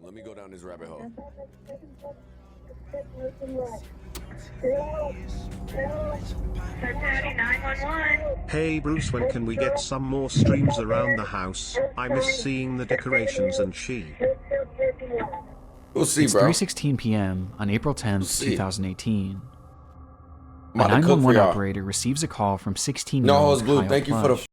Let me go down this rabbit hole. Hey Bruce, when can we get some more streams around the house? I miss seeing the decorations and she. We'll see, It's bro. 3:16 p.m. on April 10th, see. 2018. I'm A about to cook for 911 y'all. operator receives a call from 16-year-old No, Hoes Blue, Kyle thank you for the Plush.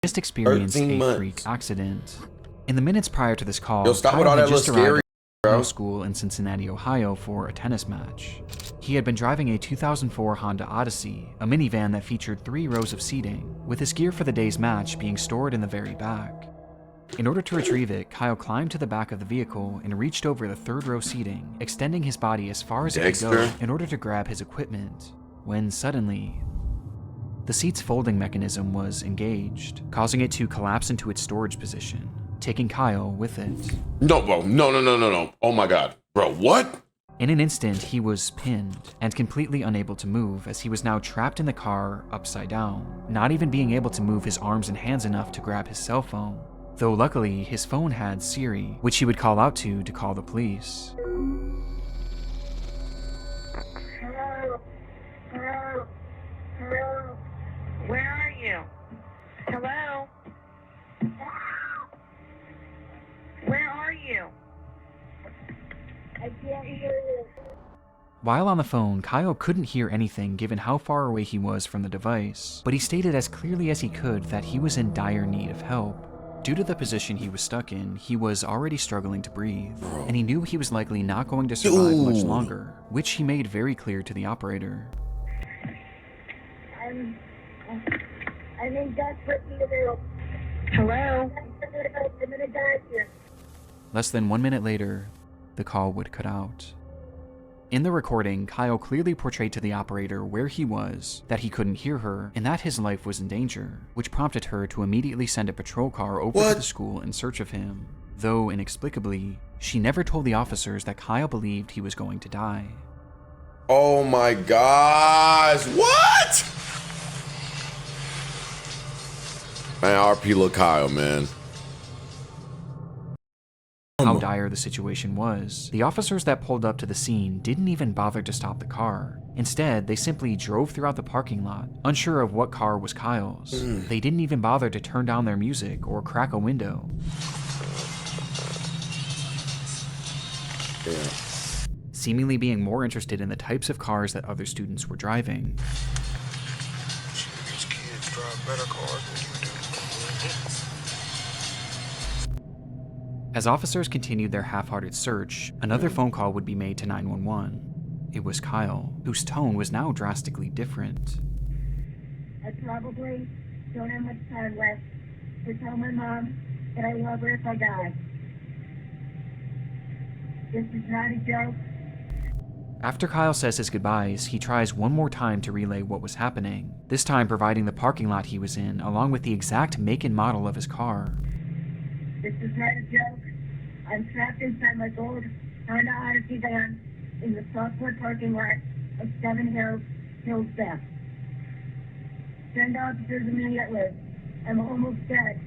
Just experienced 13 a months. freak accident. In the minutes prior to this call, Yo, stop Kyle with all had that just little arrived scary, at bro. a school in Cincinnati, Ohio for a tennis match. He had been driving a 2004 Honda Odyssey, a minivan that featured 3 rows of seating, with his gear for the day's match being stored in the very back. In order to retrieve it, Kyle climbed to the back of the vehicle and reached over the 3rd row seating, extending his body as far as it could go Dexter. in order to grab his equipment, when suddenly, the seat's folding mechanism was engaged, causing it to collapse into its storage position, taking Kyle with it. No, bro. No. Oh my God. Bro, what? In an instant, he was pinned and completely unable to move as he was now trapped in the car upside down, not even being able to move his arms and hands enough to grab his cell phone. Though luckily, his phone had Siri, which he would call out to call the police. Hello? Where are you? Hello? Where are you? I can't hear you. While on the phone, Kyle couldn't hear anything given how far away he was from the device, but he stated as clearly as he could that he was in dire need of help. Due to the position he was stuck in, he was already struggling to breathe, and he knew he was likely not going to survive much longer, which he made very clear to the operator. I'm in desperate need of help. Hello? I'm gonna die here. Less than 1 minute later, the call would cut out. In the recording, Kyle clearly portrayed to the operator where he was, that he couldn't hear her, and that his life was in danger, which prompted her to immediately send a patrol car over to the school in search of him. Though, inexplicably, she never told the officers that Kyle believed he was going to die. Oh my gosh. What? Man, RP Lil Kyle, man. How dire the situation was, the officers that pulled up to the scene didn't even bother to stop the car. Instead, they simply drove throughout the parking lot, unsure of what car was Kyle's. They didn't even bother to turn down their music or crack a window. Yeah. Seemingly being more interested in the types of cars that other students were driving. These kids drive better cars than you do. As officers continued their half-hearted search, another phone call would be made to 911. It was Kyle, whose tone was now drastically different. I probably don't have much time left to tell my mom that I love her if I die. This is not a joke. After Kyle says his goodbyes, he tries one more time to relay what was happening, this time providing the parking lot he was in along with the exact make and model of his car. This is not a joke. I'm trapped inside my gold Honda Odyssey van in the software parking lot of 7 Hills Beth. Send officers immediately. I'm almost dead.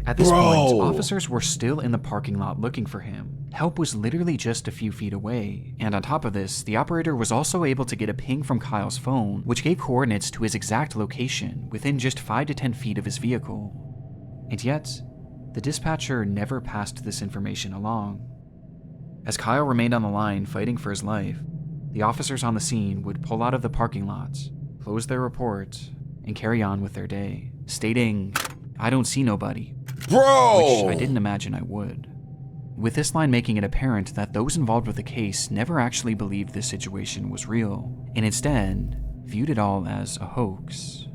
At this point, officers were still in the parking lot looking for him. Help was literally just a few feet away, and on top of this, the operator was also able to get a ping from Kyle's phone, which gave coordinates to his exact location within just 5 to 10 feet of his vehicle. And yet, the dispatcher never passed this information along. As Kyle remained on the line fighting for his life, the officers on the scene would pull out of the parking lot, close their report, and carry on with their day, stating, "I don't see nobody." Bro! Which I didn't imagine I would. With this line making it apparent that those involved with the case never actually believed this situation was real, and instead viewed it all as a hoax.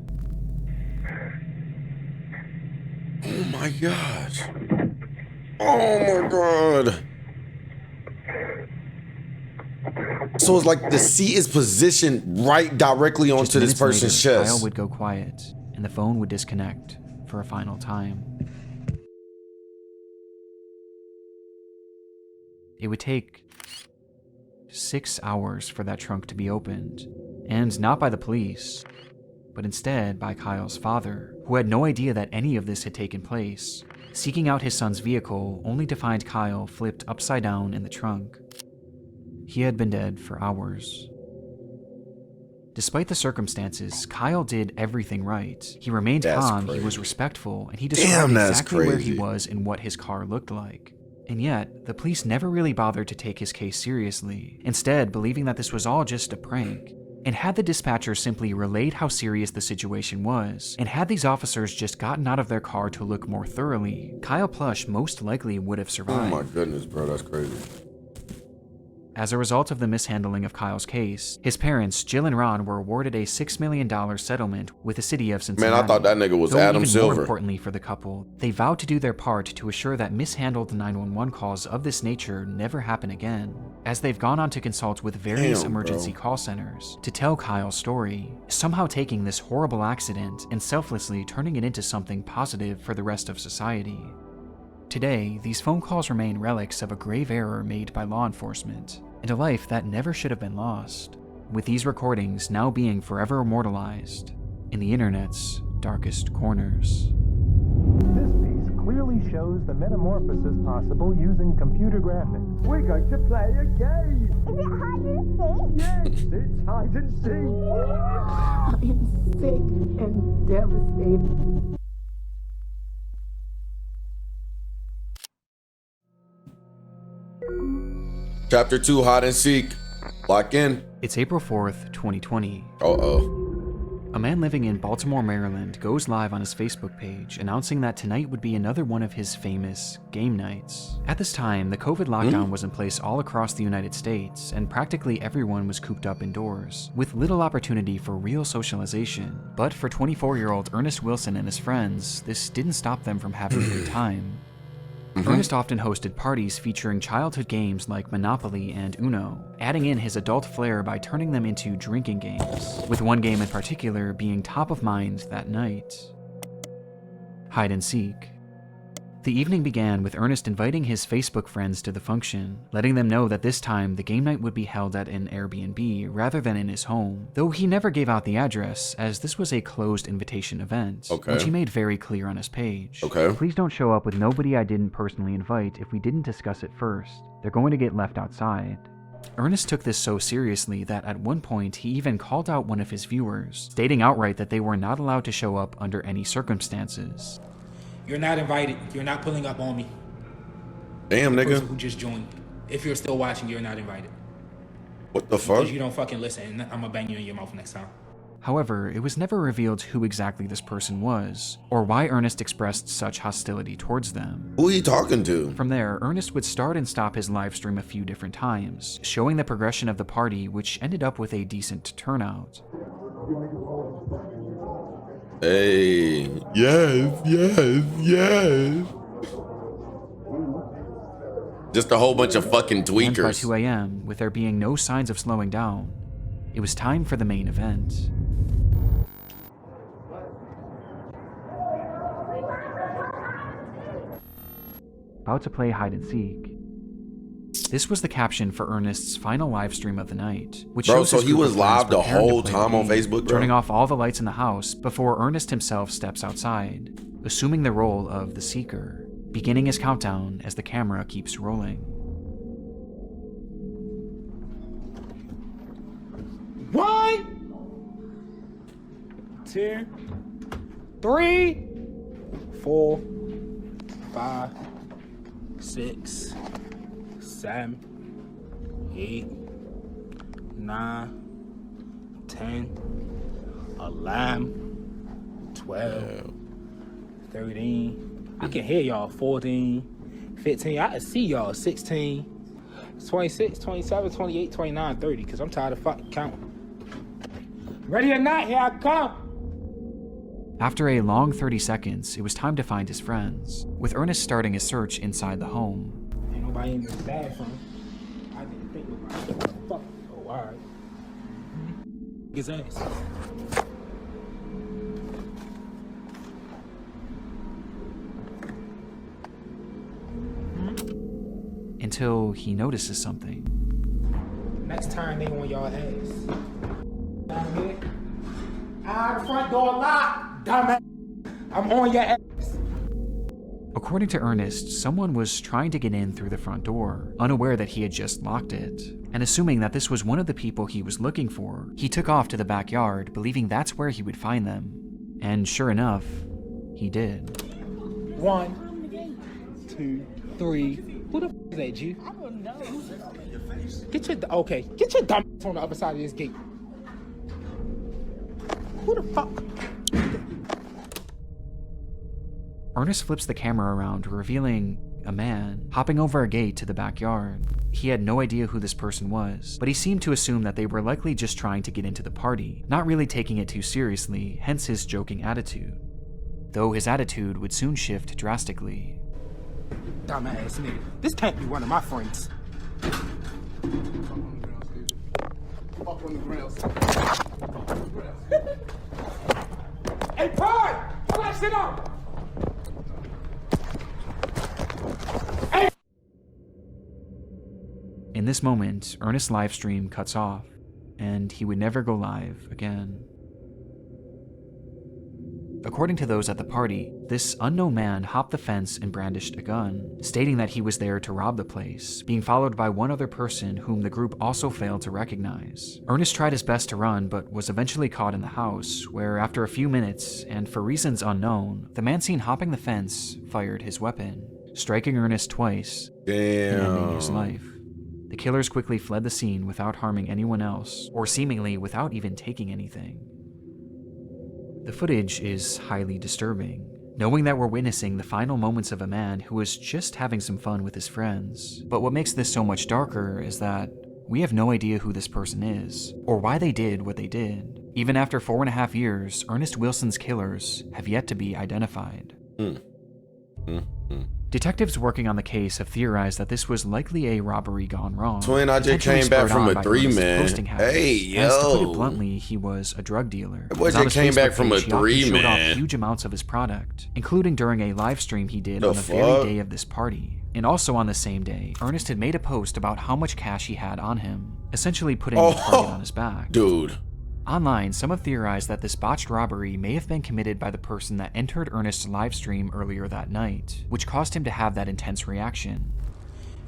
Oh my gosh. Oh my God. So it's like the seat is positioned right directly Just onto this minutes person's later, chest. Kyle would go quiet, and the phone would disconnect for a final time. It would take 6 hours for that trunk to be opened, and not by the police, but instead by Kyle's father, who had no idea that any of this had taken place, seeking out his son's vehicle only to find Kyle flipped upside down in the trunk. He had been dead for hours. Despite the circumstances, Kyle did everything right. He remained calm, he was respectful, and he described exactly where he was and what his car looked like. And yet, the police never really bothered to take his case seriously, instead believing that this was all just a prank. And had the dispatcher simply relayed how serious the situation was, and had these officers just gotten out of their car to look more thoroughly, Kyle Plush most likely would have survived. Oh my goodness, bro, that's crazy. As a result of the mishandling of Kyle's case, his parents, Jill and Ron, were awarded a $6 million settlement with the city of Cincinnati. Man, I thought that nigga was Adam Silver. More importantly for the couple, they vowed to do their part to assure that mishandled 911 calls of this nature never happen again, as they've gone on to consult with various emergency call centers to tell Kyle's story, somehow taking this horrible accident and selflessly turning it into something positive for the rest of society. Today, these phone calls remain relics of a grave error made by law enforcement, and a life that never should have been lost, with these recordings now being forever immortalized in the internet's darkest corners. This piece clearly shows the metamorphosis possible using computer graphics. We're going to play a game! Is it hide and seek? Yes, it's hide and seek! I am sick and devastated. Chapter 2, Hide and Seek. Lock in. It's April 4th, 2020. Uh-oh. A man living in Baltimore, Maryland goes live on his Facebook page announcing that tonight would be another one of his famous game nights. At this time, the COVID lockdown was in place all across the United States, and practically everyone was cooped up indoors, with little opportunity for real socialization. But for 24-year-old Ernest Wilson and his friends, this didn't stop them from having a good time. Ernest often hosted parties featuring childhood games like Monopoly and Uno, adding in his adult flair by turning them into drinking games, with one game in particular being top of mind that night: hide and seek. The evening began with Ernest inviting his Facebook friends to the function, letting them know that this time the game night would be held at an Airbnb rather than in his home, though he never gave out the address, as this was a closed invitation event, which he made very clear on his page. Please don't show up with nobody I didn't personally invite if we didn't discuss it first. They're going to get left outside. Ernest took this so seriously that at one point he even called out one of his viewers, stating outright that they were not allowed to show up under any circumstances. You're not invited. You're not pulling up on me. Damn, nigga. Person who just joined. If you're still watching, you're not invited. What the fuck? Because you don't fucking listen, and I'm gonna bang you in your mouth next time. However, it was never revealed who exactly this person was, or why Ernest expressed such hostility towards them. Who are you talking to? From there, Ernest would start and stop his live stream a few different times, showing the progression of the party, which ended up with a decent turnout. Hey, yes. Just a whole bunch of fucking tweakers. And by 2 a.m., with there being no signs of slowing down, it was time for the main event. About to play hide and seek. This was the caption for Ernest's final live stream of the night, which shows so he was live the whole time on Facebook, bro? Turning off all the lights in the house before Ernest himself steps outside, assuming the role of the seeker, beginning his countdown as the camera keeps rolling. 1, 2, 3, 4, 5, 6, 7, 8, 9, 10, 11, 12, 13. I can hear y'all. 14, 15. I can see y'all. 16, 26, 27, 28, 29, 30. Because I'm tired of fucking counting. Ready or not, here I come. After a long 30 seconds, it was time to find his friends, with Ernest starting his search inside the home. Ain't nobody in this bathroom. I didn't think about it. Fuck. Oh, alright. His ass. Until he notices something. Next time they on y'all ass. Down here. The front door locked. Dumbass. I'm on your ass. According to Ernest, someone was trying to get in through the front door, unaware that he had just locked it. And assuming that this was one of the people he was looking for, he took off to the backyard, believing that's where he would find them. And sure enough, he did. 1, 2, 3. Who the f is that, G? I don't know. Get your dumb ass on the other side of this gate. Who the fuck? Ernest flips the camera around, revealing a man hopping over a gate to the backyard. He had no idea who this person was, but he seemed to assume that they were likely just trying to get into the party, not really taking it too seriously, hence his joking attitude. Though his attitude would soon shift drastically. Dumbass nigga. This can't be one of my friends. Hey, Pride! Pull that shit up! In this moment, Ernest's live stream cuts off, and he would never go live again. According to those at the party, this unknown man hopped the fence and brandished a gun, stating that he was there to rob the place, being followed by one other person whom the group also failed to recognize. Ernest tried his best to run, but was eventually caught in the house, where after a few minutes, and for reasons unknown, the man seen hopping the fence fired his weapon, striking Ernest twice and ending his life. The killers quickly fled the scene without harming anyone else, or seemingly without even taking anything. The footage is highly disturbing, knowing that we're witnessing the final moments of a man who was just having some fun with his friends. But what makes this so much darker is that we have no idea who this person is, or why they did what they did. Even after 4.5 years, Ernest Wilson's killers have yet to be identified. Detectives working on the case have theorized that this was likely a robbery gone wrong. Twin, I just came back from a 3-man. Hey, yo. As to put it bluntly, he was a drug dealer. That boy just came back from a 3-man. He showed off huge amounts of his product, including during a live stream he did on the very day of this party. And also on the same day, Ernest had made a post about how much cash he had on him, essentially putting the target on his back. Dude. Online, some have theorized that this botched robbery may have been committed by the person that entered Ernest's livestream earlier that night, which caused him to have that intense reaction.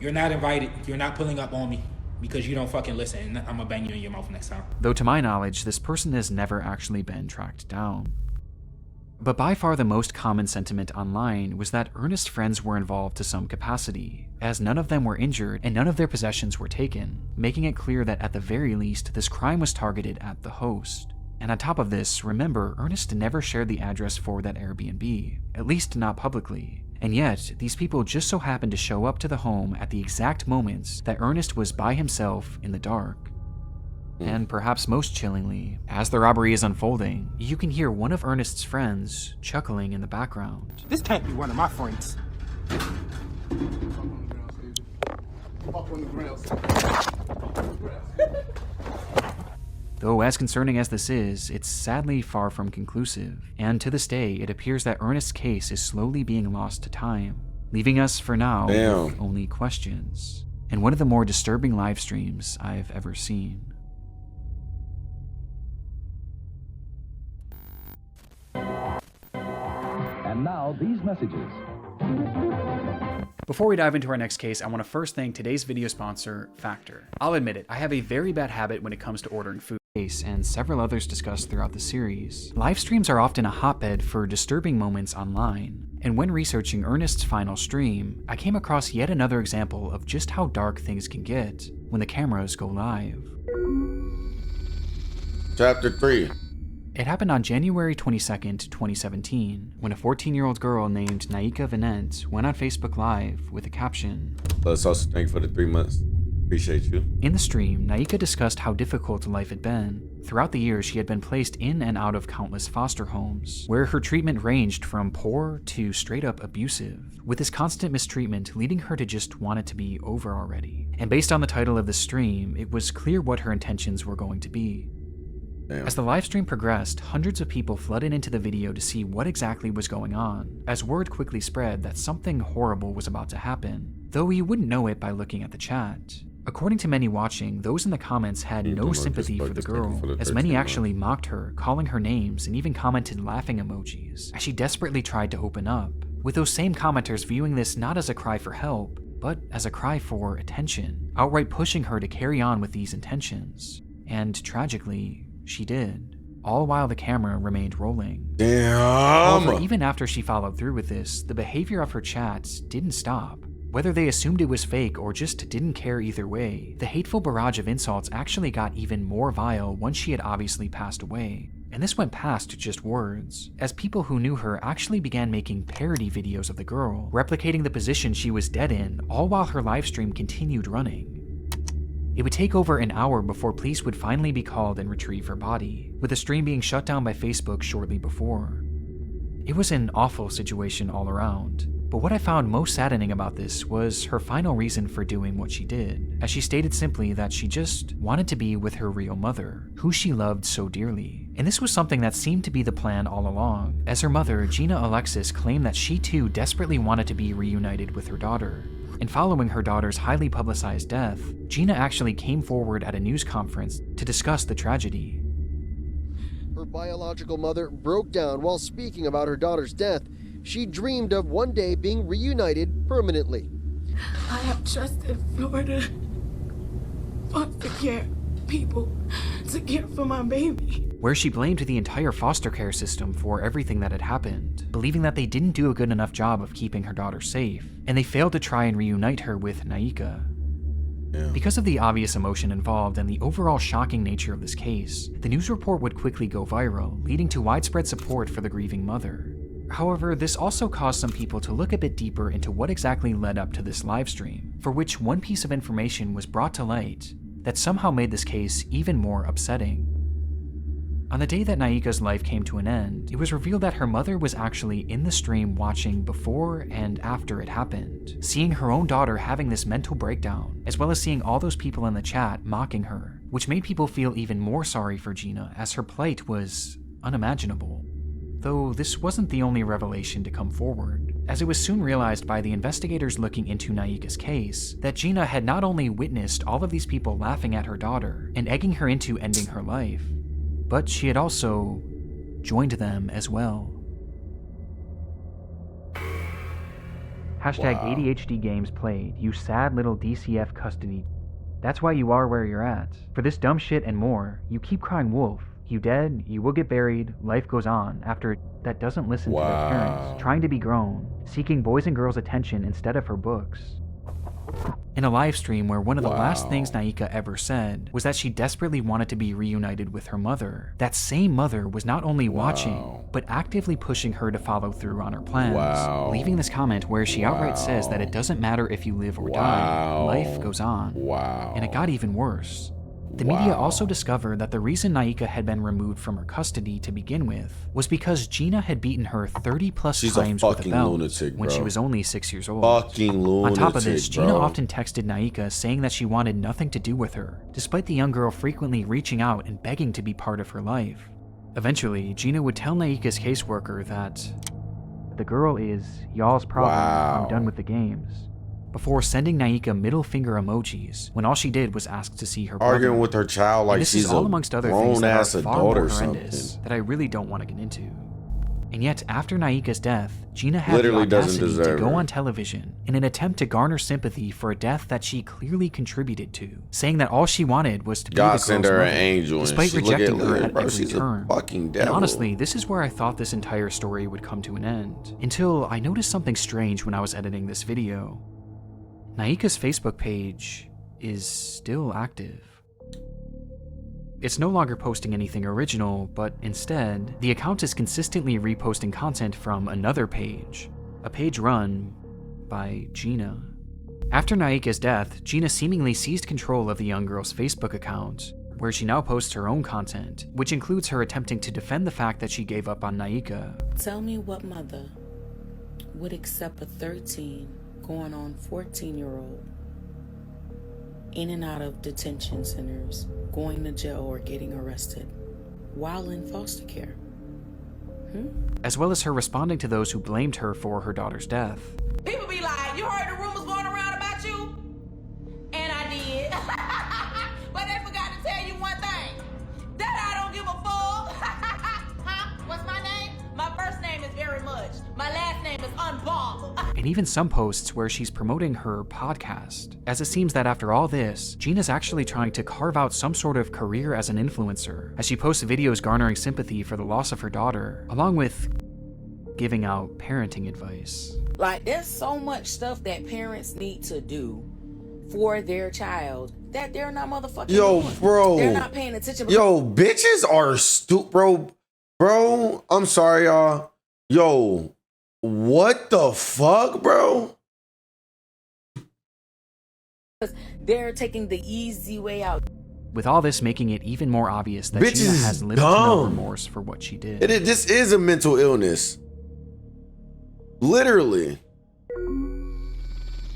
You're not invited. You're not pulling up on me because you don't fucking listen. I'm gonna bang you in your mouth next time. Though to my knowledge, this person has never actually been tracked down. But by far the most common sentiment online was that Ernest's friends were involved to some capacity, as none of them were injured and none of their possessions were taken, making it clear that at the very least this crime was targeted at the host. And on top of this, remember, Ernest never shared the address for that Airbnb, at least not publicly. And yet, these people just so happened to show up to the home at the exact moments that Ernest was by himself in the dark. And perhaps most chillingly, as the robbery is unfolding, you can hear one of Ernest's friends chuckling in the background. This can't be one of my friends. Though as concerning as this is, it's sadly far from conclusive, and to this day it appears that Ernest's case is slowly being lost to time, leaving us for now with only questions, and one of the more disturbing live streams I've ever seen. And now, these messages. Before we dive into our next case, I want to first thank today's video sponsor, Factor. I'll admit it, I have a very bad habit when it comes to ordering food, and several others discussed throughout the series. Live streams are often a hotbed for disturbing moments online, and when researching Ernest's final stream, I came across yet another example of just how dark things can get when the cameras go live. Chapter 3. It happened on January 22nd, 2017, when a 14-year-old girl named Naika Vinent went on Facebook Live with a caption. Let's also thank you for the 3 months. Appreciate you. In the stream, Naika discussed how difficult life had been. Throughout the years, she had been placed in and out of countless foster homes, where her treatment ranged from poor to straight-up abusive, with this constant mistreatment leading her to just want it to be over already. And based on the title of the stream, it was clear what her intentions were going to be. Damn. As the livestream progressed, hundreds of people flooded into the video to see what exactly was going on, as word quickly spread that something horrible was about to happen, though you wouldn't know it by looking at the chat. According to many watching, those in the comments had no sympathy for the girl, as many actually mocked her, calling her names and even commented laughing emojis, as she desperately tried to open up. with those same commenters viewing this not as a cry for help, but as a cry for attention, outright pushing her to carry on with these intentions. And tragically, she did, all while the camera remained rolling. Damn! However, even after she followed through with this, the behavior of her chats didn't stop. Whether they assumed it was fake or just didn't care either way, the hateful barrage of insults actually got even more vile once she had obviously passed away. And this went past just words, as people who knew her actually began making parody videos of the girl, replicating the position she was dead in, all while her livestream continued running. It would take over an hour before police would finally be called and retrieve her body, with the stream being shut down by Facebook shortly before. It was an awful situation all around, but what I found most saddening about this was her final reason for doing what she did, as she stated simply that she just wanted to be with her real mother, who she loved so dearly. And this was something that seemed to be the plan all along, as her mother, Gina Alexis, claimed that she too desperately wanted to be reunited with her daughter. And following her daughter's highly publicized death, Gina actually came forward at a news conference to discuss the tragedy. Her biological mother broke down while speaking about her daughter's death. She dreamed of one day being reunited permanently. I have trusted Florida foster care people to care for my baby. Where she blamed the entire foster care system for everything that had happened, believing that they didn't do a good enough job of keeping her daughter safe, and they failed to try and reunite her with Naika. Yeah. Because of the obvious emotion involved and the overall shocking nature of this case, the news report would quickly go viral, leading to widespread support for the grieving mother. However, this also caused some people to look a bit deeper into what exactly led up to this livestream, for which one piece of information was brought to light that somehow made this case even more upsetting. On the day that Naika's life came to an end, it was revealed that her mother was actually in the stream watching before and after it happened, seeing her own daughter having this mental breakdown, as well as seeing all those people in the chat mocking her, which made people feel even more sorry for Gina, as her plight was unimaginable. Though this wasn't the only revelation to come forward, as it was soon realized by the investigators looking into Naika's case that Gina had not only witnessed all of these people laughing at her daughter and egging her into ending her life, but she had also joined them as well. Hashtag Wow. ADHD games played, you sad little DCF custody. That's why you are where you're at. For this dumb shit and more, you keep crying wolf. You dead, you will get buried, life goes on after that doesn't listen to their Wow. parents, trying to be grown, seeking boys and girls' attention instead of her books. In a live stream where one of the last Wow. things Naika ever said was that she desperately wanted to be reunited with her mother, that same mother was not only watching, but actively pushing her to follow through on her plans, Wow. leaving this comment where she outright says that it doesn't matter if you live or die, Wow. life goes on. Wow. And it got even worse. The media also discovered that the reason Naika had been removed from her custody to begin with was because Gina had beaten her 30 plus She's a times with a fucking belt lunatic, when bro. she was only 6 years old. Fucking lunatic, On top of this, Gina bro. often texted Naika saying that she wanted nothing to do with her, despite the young girl frequently reaching out and begging to be part of her life. Eventually, Gina would tell Naika's caseworker that the girl is y'all's problem, Wow. I'm done with the games, before sending Naika middle finger emojis when all she did was ask to see her brother. Arguing with her child And like this she's is all a amongst other things that grown-ass are far adult more or something. horrendous that I really don't want to get into. And yet, after Naika's death, Gina had Literally the doesn't audacity to deserve go her. on television in an attempt to garner sympathy for a death that she clearly contributed to, saying that all she wanted was to be God the send girl's her mother, an angel, and despite she rejecting look her at at bro, every she's turn. a fucking And devil. honestly, this is where I thought this entire story would come to an end, until I noticed something strange when I was editing this video. Naika's Facebook page is still active. It's no longer posting anything original, but instead, the account is consistently reposting content from another page, a page run by Gina. After Naika's death, Gina seemingly seized control of the young girl's Facebook account, where she now posts her own content, which includes her attempting to defend the fact that she gave up on Naika. Tell me what mother would accept a 13 going on 14-year-old in and out of detention centers, going to jail or getting arrested while in foster care. As well as her responding to those who blamed her for her daughter's death. People be like, you heard the rumors going around about you? And I did. But they forgot to tell you one thing. That I don't give a fuck. Huh? What's my name? My first name is Very Much. My last name is Unbought. and even some posts where she's promoting her podcast, as it seems that after all this, Gina's actually trying to carve out some sort of career as an influencer, as she posts videos garnering sympathy for the loss of her daughter, along with giving out parenting advice. Like, there's so much stuff that parents need to do for their child that they're not motherfucking doing. Bro. They're not paying attention. Yo, bitches are stupid, bro. I'm sorry, y'all. Yo, what the fuck, bro? They're taking the easy way out. With all this making it even more obvious that Bitch Gina is has little to no dumb. remorse for what she did. This is a mental illness. Literally.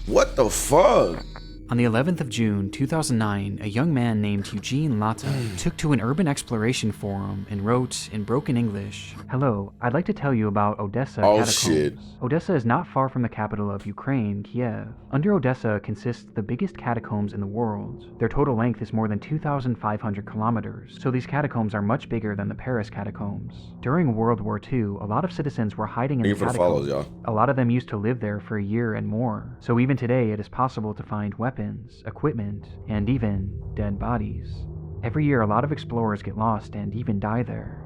What the fuck? On the 11th of June 2009, a young man named Eugene Latta took to an urban exploration forum and wrote in broken English, "Hello, I'd like to tell you about Odessa catacombs. Shit. Odessa is not far from the capital of Ukraine, Kiev. Under Odessa consists the biggest catacombs in the world. Their total length is more than 2,500 kilometers, so these catacombs are much bigger than the Paris catacombs. During World War II, a lot of citizens were hiding in the for the catacombs. follows, y'all. A lot of them used to live there for a year and more, so even today it is possible to find weapons, equipment, and even dead bodies. Every year a lot of explorers get lost and even die there."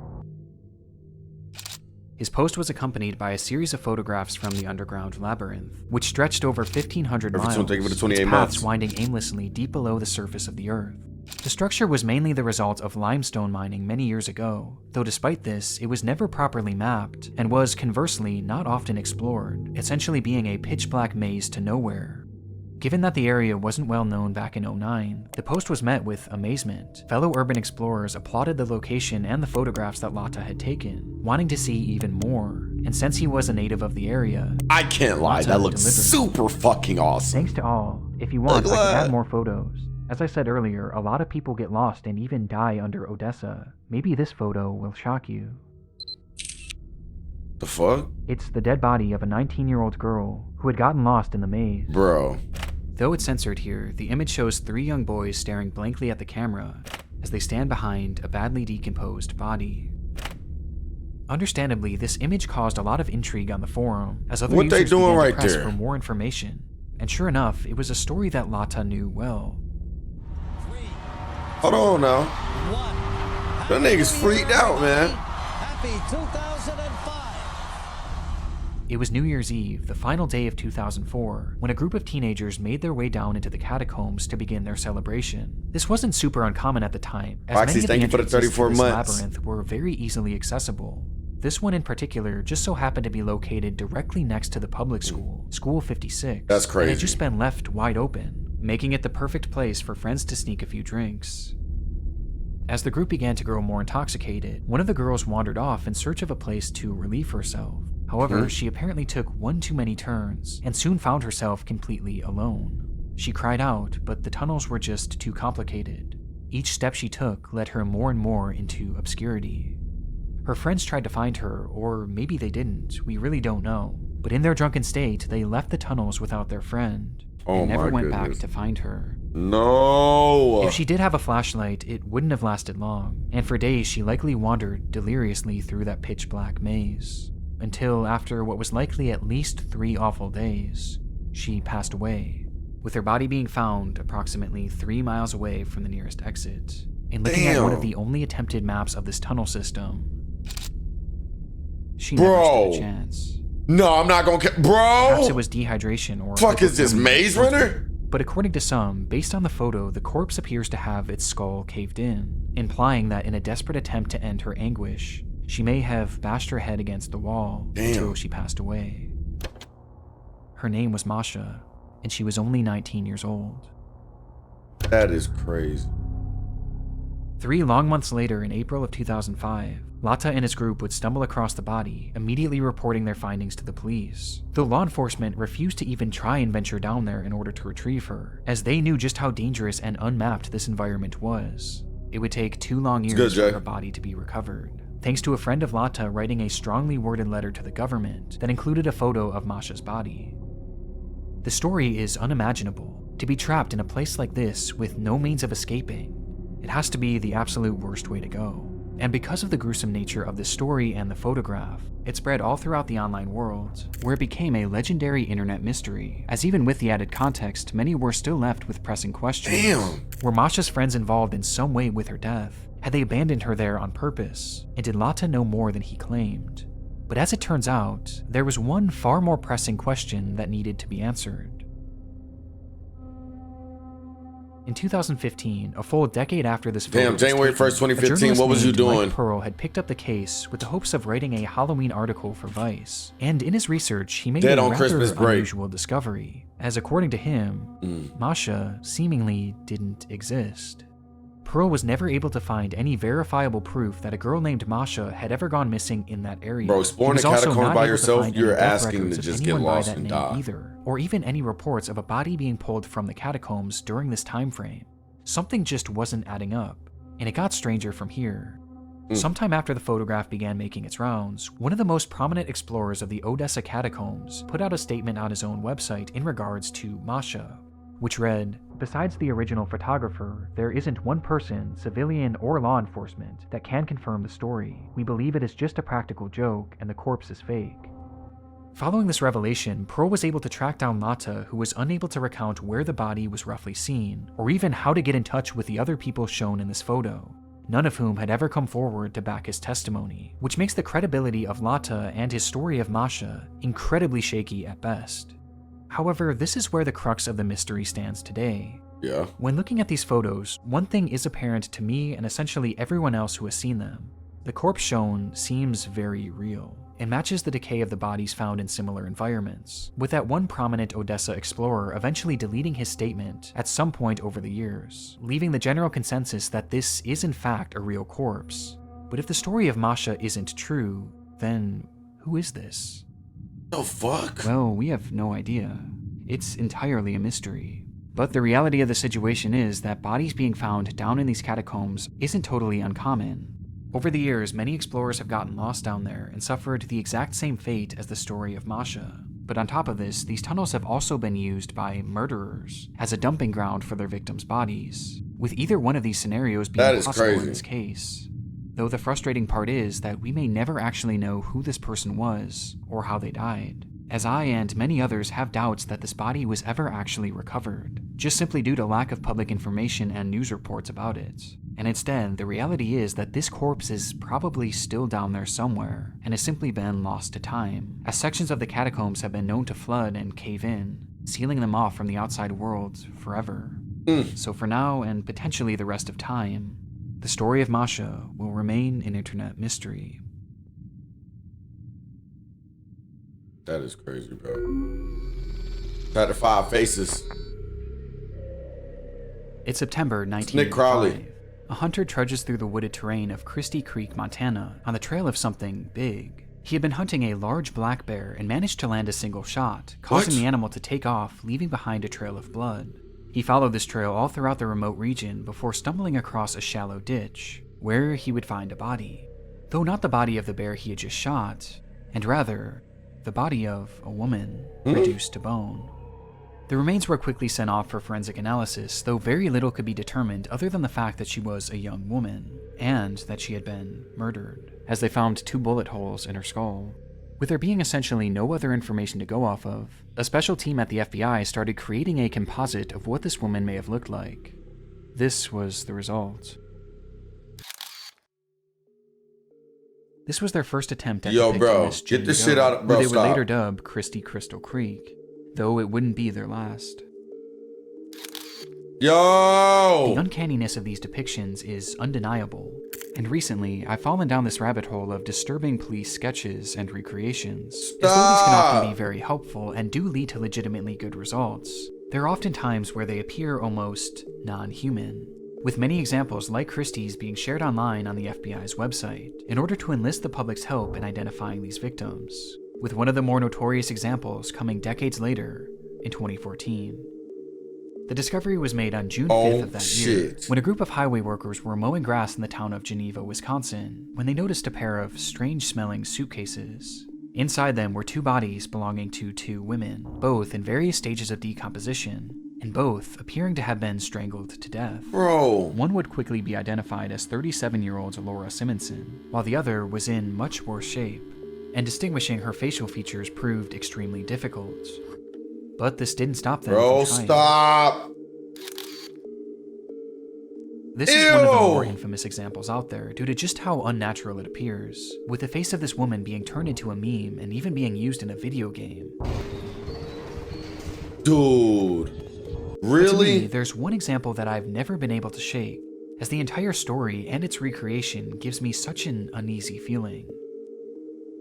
His post was accompanied by a series of photographs from the underground labyrinth, which stretched over 1,500 miles, Thank you for the 28 its months. paths winding aimlessly deep below the surface of the earth. The structure was mainly the result of limestone mining many years ago, though despite this, it was never properly mapped, and was, conversely, not often explored, essentially being a pitch-black maze to nowhere. Given that the area wasn't well known back in 2009, the post was met with amazement. Fellow urban explorers applauded the location and the photographs that Latta had taken, wanting to see even more, and since he was a native of the area, I can't lie, Latta that looks delivered. super fucking awesome. Thanks to all. If you want, Look I at can that. add more photos. As I said earlier, a lot of people get lost and even die under Odessa. Maybe this photo will shock you. The fuck? It's the dead body of a 19-year-old girl who had gotten lost in the maze. Bro. Though it's censored here, the image shows 3 young boys staring blankly at the camera as they stand behind a badly decomposed body. Understandably, this image caused a lot of intrigue on the forum, as other What they users doing began right to press there? for more information. And sure enough, it was a story that Latta knew well. Hold on now. That nigga's freaked out, man. Happy 2005. It was New Year's Eve, the final day of 2004, when a group of teenagers made their way down into the catacombs to begin their celebration. This wasn't super uncommon at the time, as Roxy, many of the thank you for the entrances 34 to this months. labyrinth were very easily accessible. This one in particular just so happened to be located directly next to the public school, School 56. That's And crazy. had just been left wide open, making it the perfect place for friends to sneak a few drinks. As the group began to grow more intoxicated, one of the girls wandered off in search of a place to relieve herself. However, she apparently took one too many turns and soon found herself completely alone. She cried out, but the tunnels were just too complicated. Each step she took led her more and more into obscurity. Her friends tried to find her, or maybe they didn't, we really don't know. But in their drunken state, they left the tunnels without their friend, and never went back to find her. No! If she did have a flashlight, it wouldn't have lasted long, and for days she likely wandered deliriously through that pitch-black maze. Until, after what was likely at least 3 awful days, she passed away, with her body being found approximately 3 miles away from the nearest exit. And looking at one of the only attempted maps of this tunnel system, she never stood a chance. No, I'm not gonna bro! Perhaps it was dehydration or... Fuck is this, Maze Runner? But according to some, based on the photo, the corpse appears to have its skull caved in, implying that in a desperate attempt to end her anguish, she may have bashed her head against the wall until she passed away. Her name was Masha, and she was only 19 years old. That is crazy. 3 long months later, in April of 2005, Latta and his group would stumble across the body, immediately reporting their findings to the police. Though law enforcement refused to even try and venture down there in order to retrieve her, as they knew just how dangerous and unmapped this environment was. It would take 2 long years for her body to be recovered, thanks to a friend of Latta writing a strongly worded letter to the government that included a photo of Masha's body. The story is unimaginable. To be trapped in a place like this with no means of escaping, it has to be the absolute worst way to go. And because of the gruesome nature of the story and the photograph, it spread all throughout the online world, where it became a legendary internet mystery, as even with the added context, many were still left with pressing questions. Damn. Were Masha's friends involved in some way with her death? Had they abandoned her there on purpose? And did Lata know more than he claimed? But as it turns out, there was one far more pressing question that needed to be answered. In 2015, a full decade after this photo was January 1st, 2015, what was you doing? Mike Pearl had picked up the case with the hopes of writing a Halloween article for Vice. And in his research, he made a rather unusual discovery, as according to him, Masha seemingly didn't exist. Pearl was never able to find any verifiable proof that a girl named Masha had ever gone missing in that area. Bro, exploring a catacomb by yourself, you're asking to just get lost and die. Either, or even any reports of a body being pulled from the catacombs during this time frame. Something just wasn't adding up, and it got stranger from here. Sometime after the photograph began making its rounds, one of the most prominent explorers of the Odessa catacombs put out a statement on his own website in regards to Masha, which read, "Besides the original photographer, there isn't one person, civilian or law enforcement, that can confirm the story. We believe it is just a practical joke and the corpse is fake." Following this revelation, Pearl was able to track down Lata, who was unable to recount where the body was roughly seen, or even how to get in touch with the other people shown in this photo, none of whom had ever come forward to back his testimony, which makes the credibility of Lata and his story of Masha incredibly shaky at best. However, this is where the crux of the mystery stands today. Yeah. When looking at these photos, one thing is apparent to me and essentially everyone else who has seen them. The corpse shown seems very real. It matches the decay of the bodies found in similar environments, with that one prominent Odessa explorer eventually deleting his statement at some point over the years, leaving the general consensus that this is in fact a real corpse. But if the story of Masha isn't true, then who is this? The fuck? Well, we have no idea. It's entirely a mystery. But the reality of the situation is that bodies being found down in these catacombs isn't totally uncommon. Over the years, many explorers have gotten lost down there and suffered the exact same fate as the story of Masha. But on top of this, these tunnels have also been used by murderers as a dumping ground for their victims' bodies, with either one of these scenarios being possible in this case. Though the frustrating part is that we may never actually know who this person was or how they died, as I and many others have doubts that this body was ever actually recovered, just simply due to lack of public information and news reports about it. And instead, the reality is that this corpse is probably still down there somewhere and has simply been lost to time, as sections of the catacombs have been known to flood and cave in, sealing them off from the outside world forever. So for now, and potentially the rest of time, the story of Masha will remain an internet mystery. That is crazy, bro. Had the 5 faces. It's September 1985. Nick Crowley. A hunter trudges through the wooded terrain of Christie Creek, Montana, on the trail of something big. He had been hunting a large black bear and managed to land a single shot, causing the animal to take off, leaving behind a trail of blood. He followed this trail all throughout the remote region before stumbling across a shallow ditch, where he would find a body. Though not the body of the bear he had just shot, and rather, the body of a woman, reduced to bone. The remains were quickly sent off for forensic analysis, though very little could be determined other than the fact that she was a young woman, and that she had been murdered, as they found 2 bullet holes in her skull. With there being essentially no other information to go off of, a special team at the FBI started creating a composite of what this woman may have looked like. This was the result. This was their first attempt at depicting this get this Jane shit Doe, out, bro. where they Stop. were later dubbed Christie Crystal Creek, though it wouldn't be their last. Yo! The uncanniness of these depictions is undeniable, and recently I've fallen down this rabbit hole of disturbing police sketches and recreations. As though these can often be very helpful and do lead to legitimately good results, there are often times where they appear almost non-human, with many examples like Christie's being shared online on the FBI's website in order to enlist the public's help in identifying these victims, with one of the more notorious examples coming decades later in 2014. The discovery was made on June 5th of that year, when a group of highway workers were mowing grass in the town of Geneva, Wisconsin, when they noticed a pair of strange-smelling suitcases. Inside them were 2 bodies belonging to 2 women, both in various stages of decomposition, and both appearing to have been strangled to death. Bro. One would quickly be identified as 37-year-old Laura Simonson, while the other was in much worse shape, and distinguishing her facial features proved extremely difficult. But this didn't stop them Bro, from trying. stop. This is one of the more infamous examples out there due to just how unnatural it appears, with the face of this woman being turned into a meme and even being used in a video game. Dude, really? But to me, there's one example that I've never been able to shake, as the entire story and its recreation gives me such an uneasy feeling.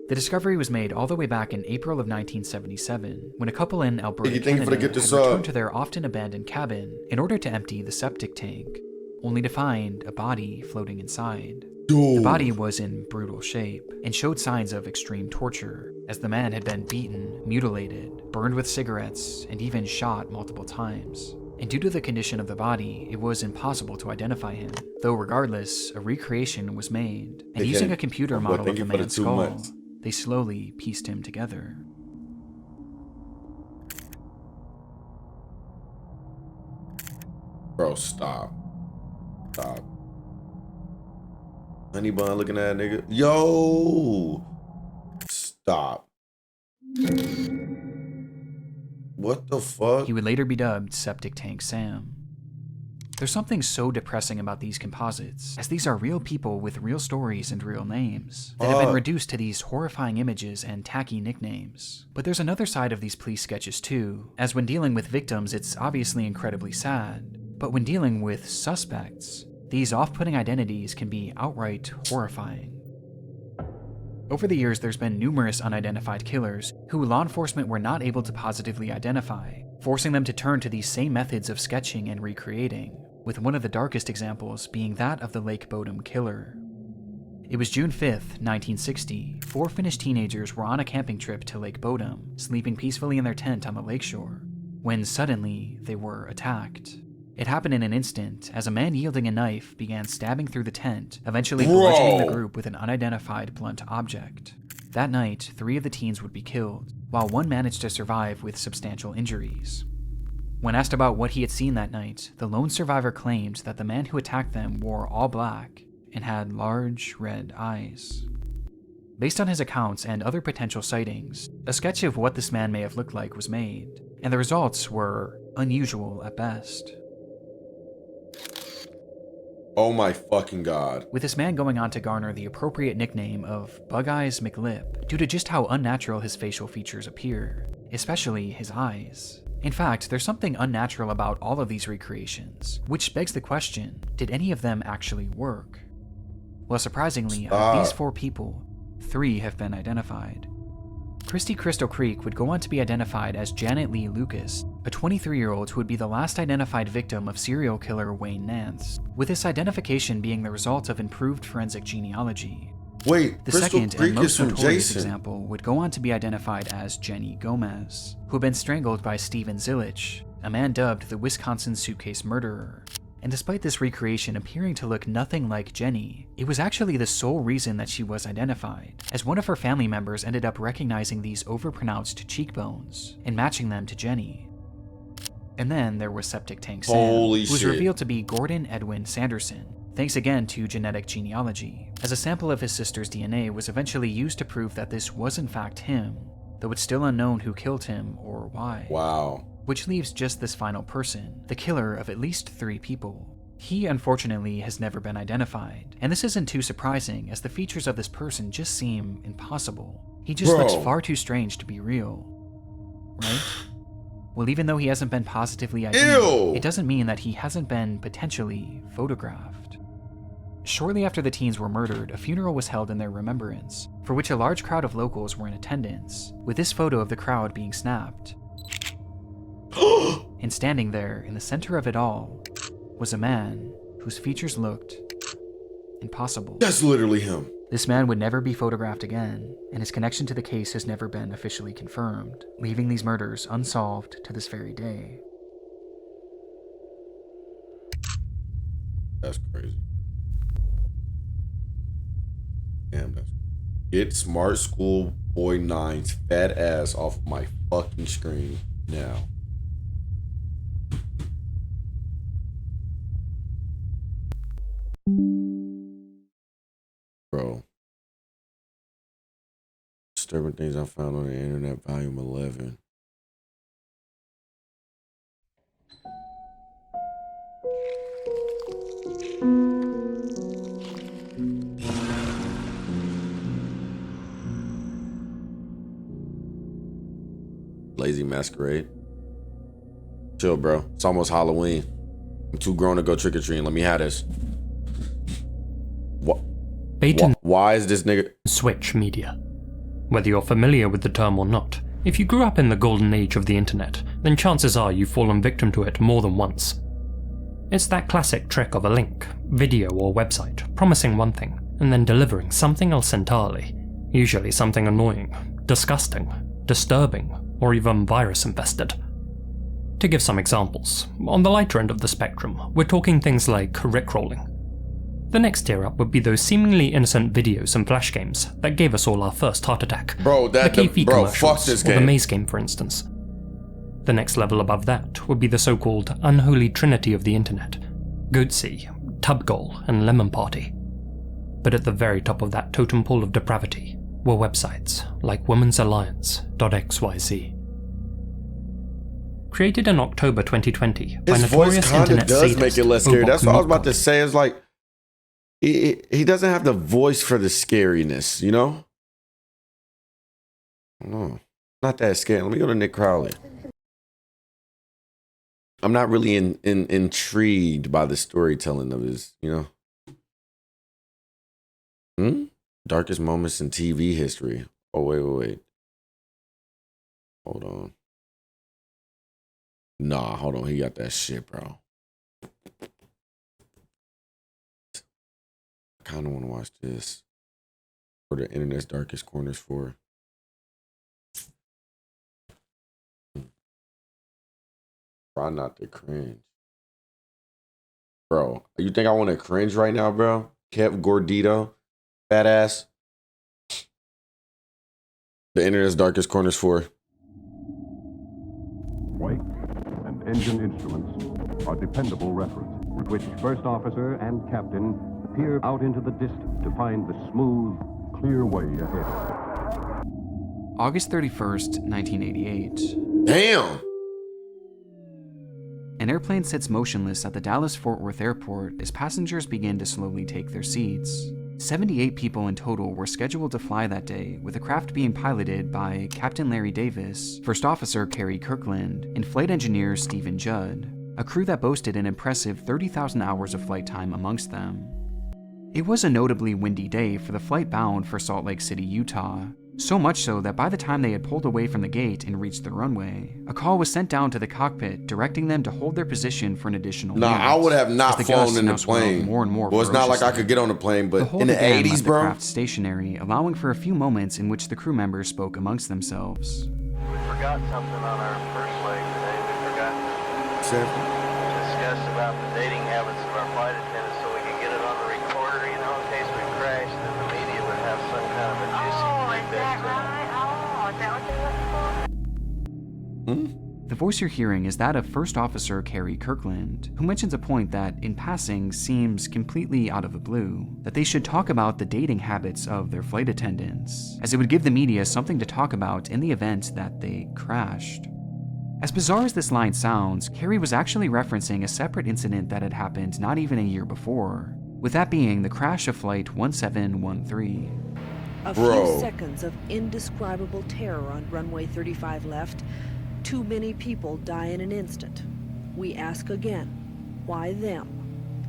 The discovery was made all the way back in April of 1977, when a couple in Alberta, Canada, had returned to their often abandoned cabin in order to empty the septic tank, only to find a body floating inside. Dude. The body was in brutal shape and showed signs of extreme torture, as the man had been beaten, mutilated, burned with cigarettes, and even shot multiple times. And due to the condition of the body, it was impossible to identify him, though regardless, a recreation was made, and using a computer model of the man's skull, they slowly pieced him together. Bro, stop. Stop. Honey bun looking at nigga. Yo. Stop. What the fuck? He would later be dubbed Septic Tank Sam. There's something so depressing about these composites, as these are real people with real stories and real names, that have been reduced to these horrifying images and tacky nicknames. But there's another side of these police sketches too, as when dealing with victims it's obviously incredibly sad, but when dealing with suspects, these off-putting identities can be outright horrifying. Over the years, there's been numerous unidentified killers who law enforcement were not able to positively identify, forcing them to turn to these same methods of sketching and recreating, with one of the darkest examples being that of the Lake Bodom killer. It was June 5th, 1960. 4 Finnish teenagers were on a camping trip to Lake Bodom, sleeping peacefully in their tent on the lakeshore, when suddenly they were attacked. It happened in an instant, as a man yielding a knife began stabbing through the tent, eventually bludgeoning the group with an unidentified blunt object. That night, 3 of the teens would be killed, while one managed to survive with substantial injuries. When asked about what he had seen that night, the lone survivor claimed that the man who attacked them wore all black and had large red eyes. Based on his accounts and other potential sightings, a sketch of what this man may have looked like was made, and the results were unusual at best. Oh my fucking god. With this man going on to garner the appropriate nickname of Bug Eyes McLip due to just how unnatural his facial features appear, especially his eyes. In fact, there's something unnatural about all of these recreations, which begs the question, did any of them actually work? Well, surprisingly, out of these 4 people, 3 have been identified. Christy Crystal Creek would go on to be identified as Janet Lee Lucas, a 23-year-old who would be the last identified victim of serial killer Wayne Nance, with this identification being the result of improved forensic genealogy. Wait, the Crystal second Creek and most is from notorious Jason. example would go on to be identified as Jenny Gomez, who had been strangled by Steven Zilich, a man dubbed the Wisconsin Suitcase Murderer. And despite this recreation appearing to look nothing like Jenny, it was actually the sole reason that she was identified, as one of her family members ended up recognizing these overpronounced cheekbones and matching them to Jenny. And then there was Septic Tank Sam, who was revealed to be Gordon Edwin Sanderson, thanks again to genetic genealogy, as a sample of his sister's DNA was eventually used to prove that this was in fact him, though it's still unknown who killed him or why. Wow. Which leaves just this final person, the killer of at least 3 people. He, unfortunately, has never been identified, and this isn't too surprising as the features of this person just seem impossible. He just looks far too strange to be real. Right? Well, even though he hasn't been positively ID'd, it doesn't mean that he hasn't been potentially photographed. Shortly after the teens were murdered, a funeral was held in their remembrance, for which a large crowd of locals were in attendance, with this photo of the crowd being snapped. And standing there, in the center of it all, was a man whose features looked impossible. That's literally him. This man would never be photographed again, and his connection to the case has never been officially confirmed, leaving these murders unsolved to this very day. That's crazy. Damn, that's Get Smart School Boy 9's fat ass off my fucking screen now. Bro. Disturbing things I found on the internet, volume 11. Lazy Masquerade. Chill, bro. It's almost Halloween. I'm too grown to go trick-or-treating. Let me have this. What? Why is this nigga... Switch media. Whether you're familiar with the term or not, if you grew up in the golden age of the internet, then chances are you've fallen victim to it more than once. It's that classic trick of a link, video or website, promising one thing, and then delivering something else entirely. Usually something annoying, disgusting, disturbing, or even virus-infested. To give some examples, on the lighter end of the spectrum, we're talking things like rickrolling. The next tier up would be those seemingly innocent videos and flash games that gave us all our first heart attack. Bro, the KFC commercials, fuck this game. or the maze game, for instance. The next level above that would be the so-called unholy trinity of the internet: Goatsy, Tubgoal, and Lemon Party. But at the very top of that totem pole of depravity were websites like women'salliance.xyz. Created in October 2020 by His notorious voice kind of internet does sadist make it less scary. Obok That's what I was about Meatcon. to say. It's like, he doesn't have the voice for the scariness, you know? I don't know. Not that scary. Let me go to Nick Crowley. I'm not really intrigued by the storytelling of his, you know? Darkest moments in TV history. Oh, wait. Hold on. Nah, hold on. He got that shit, bro. I kind of want to watch this. For the internet's darkest corners for. Try not to cringe. Bro, you think I want to cringe right now, bro? Kev Gordito, fat ass. The internet's darkest corners for. Weight and engine instruments are dependable reference, with which first officer and captain peer out into the distance to find the smooth, clear way ahead. August 31st, 1988. Damn! An airplane sits motionless at the Dallas-Fort Worth airport as passengers begin to slowly take their seats. 78 people in total were scheduled to fly that day, with the craft being piloted by Captain Larry Davis, First Officer Kerry Kirkland, and Flight Engineer Stephen Judd, a crew that boasted an impressive 30,000 hours of flight time amongst them. It was a notably windy day for the flight bound for Salt Lake City, Utah, so much so that by the time they had pulled away from the gate and reached the runway, a call was sent down to the cockpit directing them to hold their position for an additional minute. I would have not flown in the plane. More and more well, it's not like I ferociously. could get on the plane, but The in the hold again 80s, left bro. the craft stationary, allowing for a few moments in which the crew members spoke amongst themselves. We forgot something on our first leg today. We forgot to discuss about the dating habits of our flight attendants so we could get it on the recorder, you know, in case we crashed, then the media would have some kind of a juicy tidbit. The voice you're hearing is that of First Officer Kerry Kirkland, who mentions a point that, in passing, seems completely out of the blue, that they should talk about the dating habits of their flight attendants, as it would give the media something to talk about in the event that they crashed. As bizarre as this line sounds, Kerry was actually referencing a separate incident that had happened not even a year before, with that being the crash of Flight 1713. A few seconds of indescribable terror on runway 35 left. Too many people die in an instant. We ask again, why them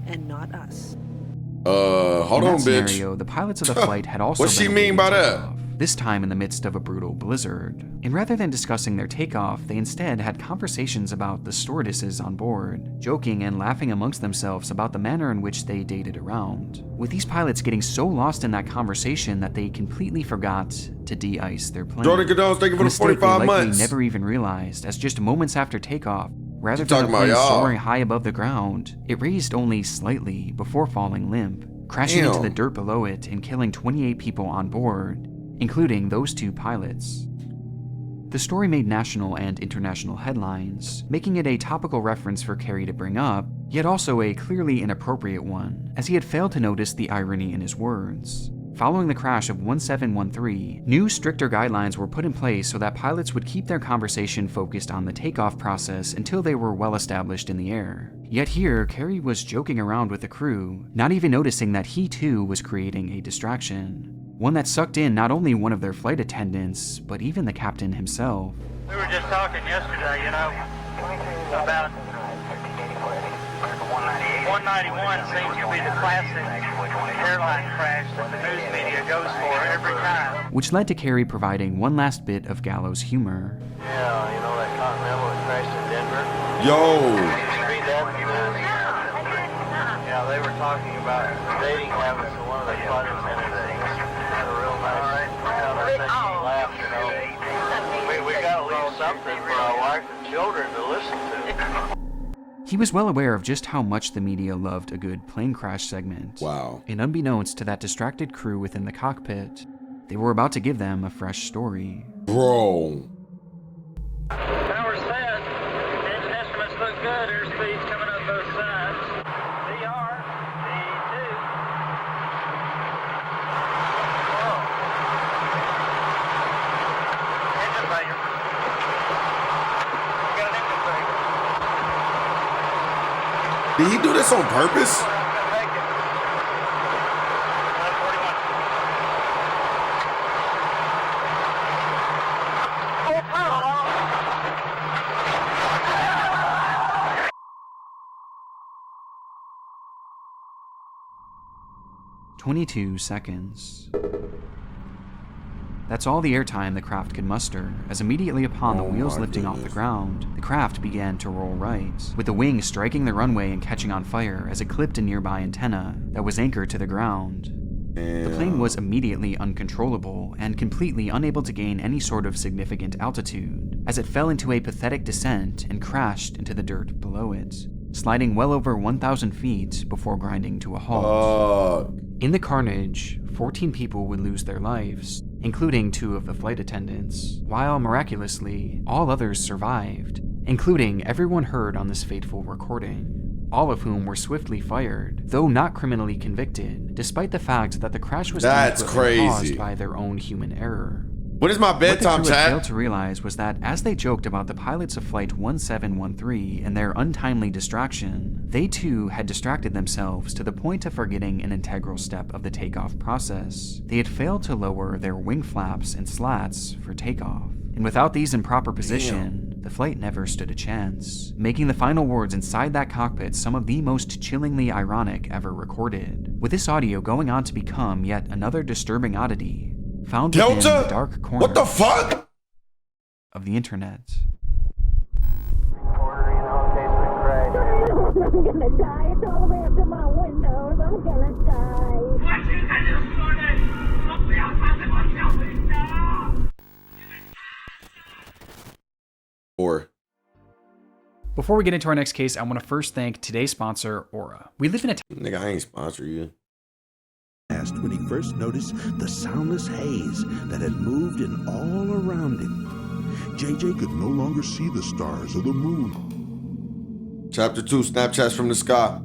and not us? Hold in on, that bitch. scenario, the pilots of the flight had also What's she been mean by awaiting that? takeoff, this time in the midst of a brutal blizzard. And rather than discussing their takeoff, they instead had conversations about the stewardesses on board, joking and laughing amongst themselves about the manner in which they dated around, with these pilots getting so lost in that conversation that they completely forgot to de-ice their plane. Jordan Cadones, thank you for A the mistake 45 they likely months. never even realized, as just moments after takeoff, rather You than the talking about plane y'all. soaring high above the ground, it raised only slightly before falling limp, crashing into the dirt below it and killing 28 people on board, including those two pilots. The story made national and international headlines, making it a topical reference for Kerry to bring up, yet also a clearly inappropriate one, as he had failed to notice the irony in his words. Following the crash of 1713, new stricter guidelines were put in place so that pilots would keep their conversation focused on the takeoff process until they were well established in the air. Yet here, Carey was joking around with the crew, not even noticing that he too was creating a distraction. One that sucked in not only one of their flight attendants, but even the captain himself. We were just talking yesterday, about 191 seems to be the classic airline crash that the news media goes for every time. Which led to Carey providing one last bit of gallows humor. Yeah, that Continental that crashed in Denver? Yo! Yeah, they were talking about dating habits of one of their flight attendants. They were real nice. They laughed, We gotta leave something for our wife and children to listen to. He was well aware of just how much the media loved a good plane crash segment. Wow. And unbeknownst to that distracted crew within the cockpit, they were about to give them a fresh story. Bro. Power set. Engine instruments look good. Airspeed's coming up both sides. VR. D2. Whoa. Engine failure. We got an engine failure. Did he do this on purpose? 22 seconds. That's all the airtime the craft could muster, as immediately upon the wheels lifting off the ground, the craft began to roll right, with the wing striking the runway and catching on fire as it clipped a nearby antenna that was anchored to the ground. The plane was immediately uncontrollable and completely unable to gain any sort of significant altitude, as it fell into a pathetic descent and crashed into the dirt below it, sliding well over 1,000 feet before grinding to a halt. In the carnage, 14 people would lose their lives, including 2 of the flight attendants, while miraculously, all others survived, including everyone heard on this fateful recording, all of whom were swiftly fired, though not criminally convicted, despite the fact that the crash was caused by their own human error. What is my bedtime, What the crew had chat? failed to realize was that as they joked about the pilots of Flight 1713 and their untimely distraction, they too had distracted themselves to the point of forgetting an integral step of the takeoff process. They had failed to lower their wing flaps and slats for takeoff. And without these in proper position, the flight never stood a chance, making the final words inside that cockpit some of the most chillingly ironic ever recorded, with this audio going on to become yet another disturbing oddity found within the dark corner what the fuck? Of the internet. I'm gonna die. It's all the way up to my windows. I'm gonna die. What you said this morning? Look me outside the window. Or Before we get into our next case, I want to first thank today's sponsor, Aura. We live in a nigga, I ain't sponsor you. When he first noticed the soundless haze that had moved in all around him. JJ could no longer see the stars or the moon. Chapter 2, Snapchats from the Sky.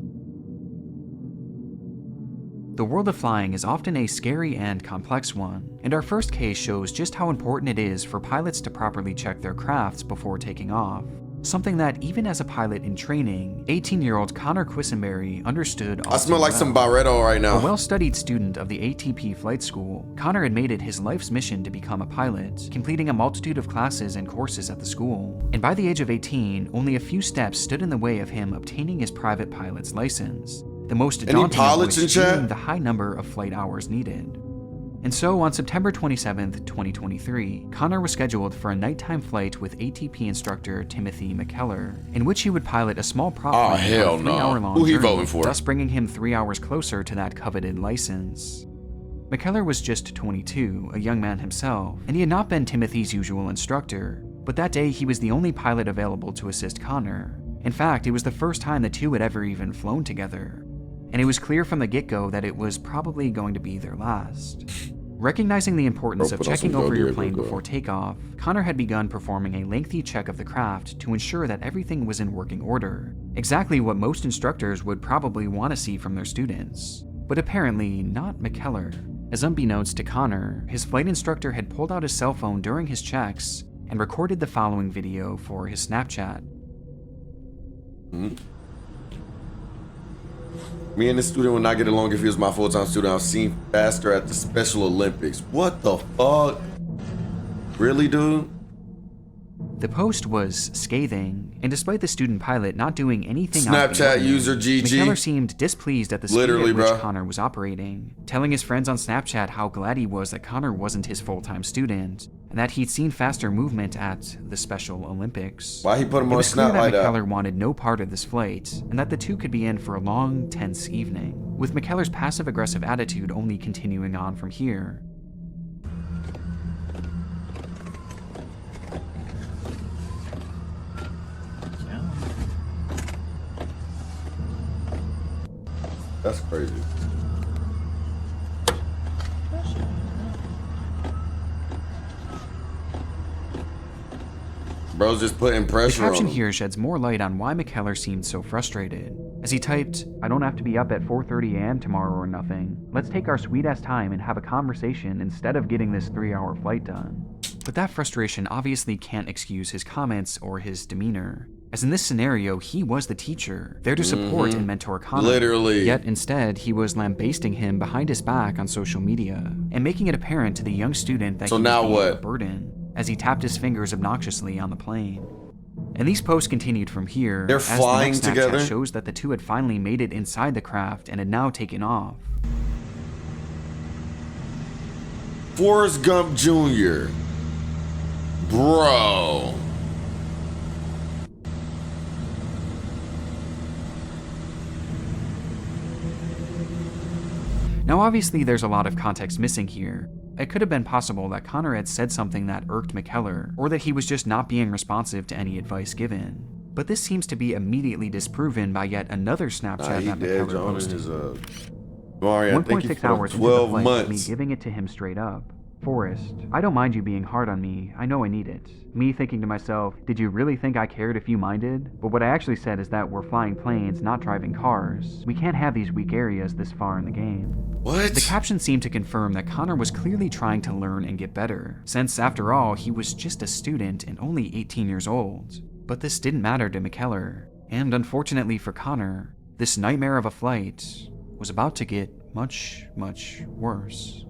The world of flying is often a scary and complex one, and our first case shows just how important it is for pilots to properly check their crafts before taking off. Something that, even as a pilot in training, 18-year-old Connor Quisenberry understood all I smell like some Barretto right now. A well-studied student of the ATP flight school, Connor had made it his life's mission to become a pilot, completing a multitude of classes and courses at the school. And by the age of 18, only a few steps stood in the way of him obtaining his private pilot's license, the most daunting of which being the high number of flight hours needed. And so, on September 27th, 2023, Connor was scheduled for a nighttime flight with ATP instructor Timothy McKellar, in which he would pilot a small prop plane on a 3-hour-long Who he journey, voting for? thus bringing him 3 hours closer to that coveted license. McKellar was just 22, a young man himself, and he had not been Timothy's usual instructor, but that day he was the only pilot available to assist Connor. In fact, it was the first time the two had ever even flown together, and it was clear from the get-go that it was probably going to be their last. Recognizing the importance of checking over your plane before takeoff, Connor had begun performing a lengthy check of the craft to ensure that everything was in working order, exactly what most instructors would probably want to see from their students. But apparently not McKellar. as unbeknownst to Connor, his flight instructor had pulled out his cell phone during his checks and recorded the following video for his Snapchat. Me and this student would not get along if he was my full-time student. I was seen faster at the Special Olympics. What the fuck? Really, dude? The post was scathing, and despite the student pilot not doing anything Snapchat user GG. McKellar seemed displeased at the speed at which Connor was operating, telling his friends on Snapchat how glad he was that Connor wasn't his full-time student, and that he'd seen faster movement at the Special Olympics. Why he put him on Snap like that? It was clear that McKellar wanted no part of this flight, and that the two could be in for a long, tense evening, with McKellar's passive-aggressive attitude only continuing on from here. That's crazy. Bro's just putting pressure on him. The caption here sheds more light on why McKellar seemed so frustrated. As he typed, "I don't have to be up at 4:30 a.m. tomorrow or nothing. Let's take our sweet-ass time and have a conversation instead of getting this 3-hour flight done." But that frustration obviously can't excuse his comments or his demeanor. As in this scenario, he was the teacher, there to support and mentor Connor. Literally. Yet instead, he was lambasting him behind his back on social media, and making it apparent to the young student that he was being a burden, as he tapped his fingers obnoxiously on the plane. And these posts continued from here. They're as flying the next Snapchat together. shows that the two had finally made it inside the craft and had now taken off. Forrest Gump Jr. Bro. Now obviously there's a lot of context missing here. It could have been possible that Connor had said something that irked McKellar, or that he was just not being responsive to any advice given. But this seems to be immediately disproven by yet another Snapchat that McKellar posted. 1.6 hours into the flight of me giving it to him straight up. "Forrest, I don't mind you being hard on me, I know I need it." Me thinking to myself, did you really think I cared if you minded? But what I actually said is that we're flying planes, not driving cars. We can't have these weak areas this far in the game. What? The caption seemed to confirm that Connor was clearly trying to learn and get better, since after all, he was just a student and only 18 years old. But this didn't matter to McKellar, and unfortunately for Connor, this nightmare of a flight was about to get much, much worse.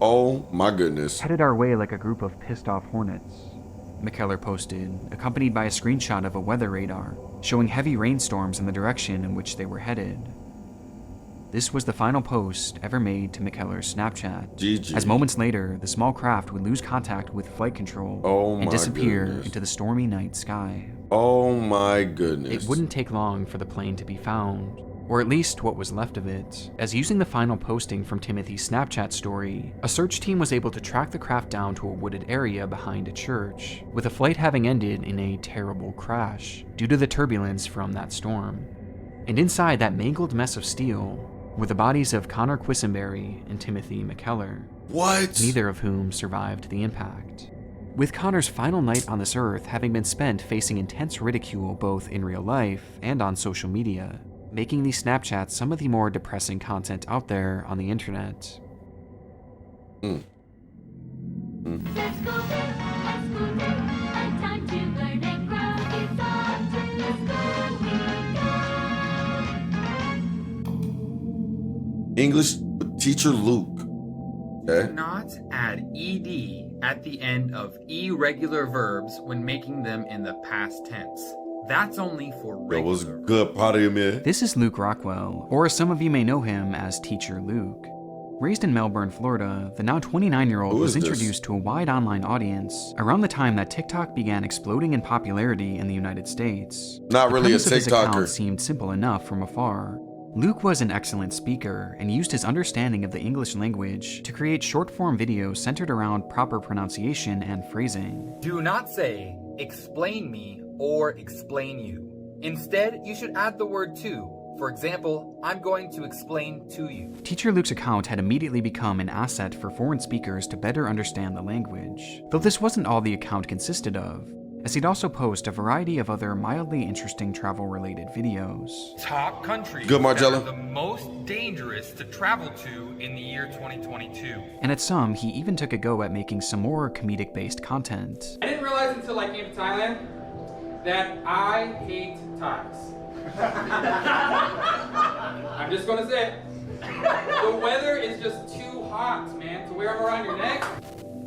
Oh my goodness. Headed our way like a group of pissed off hornets, McKellar posted, accompanied by a screenshot of a weather radar showing heavy rainstorms in the direction in which they were headed. This was the final post ever made to McKellar's Snapchat, GG. as moments later, the small craft would lose contact with flight control and disappear into the stormy night sky. Oh my goodness. It wouldn't take long for the plane to be found, or at least what was left of it, as using the final posting from Timothy's Snapchat story, a search team was able to track the craft down to a wooded area behind a church, with the flight having ended in a terrible crash due to the turbulence from that storm. And inside that mangled mess of steel were the bodies of Connor Quisenberry and Timothy McKellar. What? Neither of whom survived the impact. With Connor's final night on this earth having been spent facing intense ridicule both in real life and on social media, making these Snapchats some of the more depressing content out there on the internet. English teacher Luke. Okay. Do not add ed at the end of irregular verbs when making them in the past tense. That's only for regular. That was good, part of you, man. This is Luke Rockwell, or as some of you may know him as Teacher Luke. Raised in Melbourne, Florida, the now 29-year-old was introduced to a wide online audience around the time that TikTok began exploding in popularity in the United States. Not really a TikToker. His account TikToker. seemed simple enough from afar. Luke was an excellent speaker and used his understanding of the English language to create short-form videos centered around proper pronunciation and phrasing. Do not say, explain me or explain you. Instead, you should add the word to. For example, I'm going to explain to you. Teacher Luke's account had immediately become an asset for foreign speakers to better understand the language, though this wasn't all the account consisted of, as he'd also post a variety of other mildly interesting travel-related videos. Top countries Good, Margella. that are the most dangerous to travel to in the year 2022. And at some, he even took a go at making some more comedic-based content. I didn't realize until I came to Thailand that I hate Thais. I'm just gonna say it. The weather is just too hot, man, to wear them around your neck.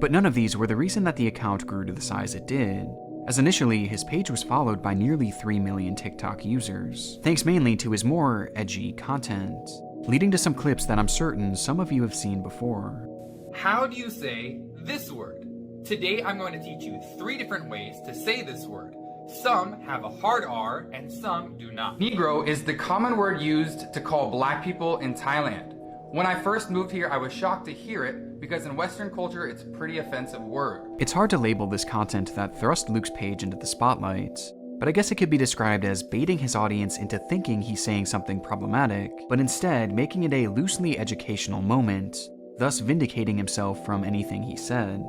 But none of these were the reason that the account grew to the size it did, as initially his page was followed by nearly 3 million TikTok users, thanks mainly to his more edgy content, leading to some clips that I'm certain some of you have seen before. How do you say this word? Today I'm going to teach you 3 different ways to say this word. Some have a hard R and some do not. Negro is the common word used to call black people in Thailand. When I first moved here, I was shocked to hear it because in Western culture, it's a pretty offensive word. It's hard to label this content that thrust Luke's page into the spotlight, but I guess it could be described as baiting his audience into thinking he's saying something problematic, but instead making it a loosely educational moment, thus vindicating himself from anything he said.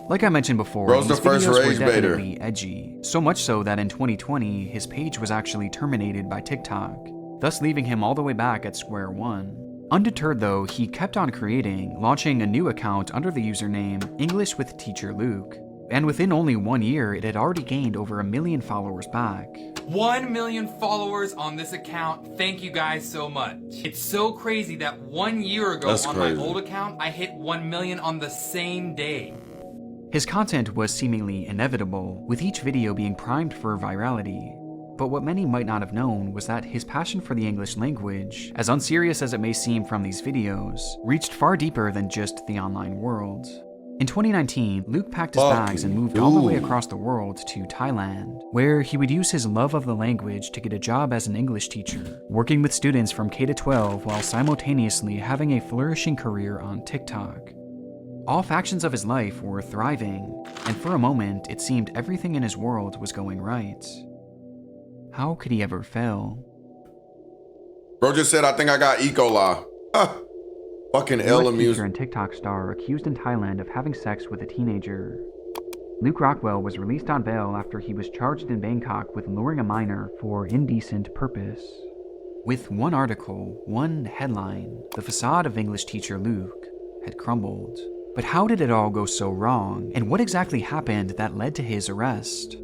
Like I mentioned before, Bro's these the first videos were rage baiter. definitely edgy, so much so that in 2020, his page was actually terminated by TikTok, thus leaving him all the way back at square one. Undeterred though, he kept on creating, launching a new account under the username English with Teacher Luke, and within only 1 year, it had already gained over 1 million followers back. 1 million followers on this account. Thank you guys so much. It's so crazy that 1 year ago my old account, I hit 1 million on the same day. His content was seemingly inevitable, with each video being primed for virality. But what many might not have known was that his passion for the English language, as unserious as it may seem from these videos, reached far deeper than just the online world. In 2019, Luke packed his bags and moved all the way across the world to Thailand, where he would use his love of the language to get a job as an English teacher, working with students from K-12 while simultaneously having a flourishing career on TikTok. All factions of his life were thriving, and for a moment, it seemed everything in his world was going right. How could he ever fail? Bro just said, I think I got E. coli. Fucking L US teacher and TikTok star accused in Thailand of having sex with a teenager. Luke Rockwell was released on bail after he was charged in Bangkok with luring a minor for indecent purpose. With one article, one headline, the facade of English teacher Luke had crumbled. But how did it all go so wrong, and what exactly happened that led to his arrest?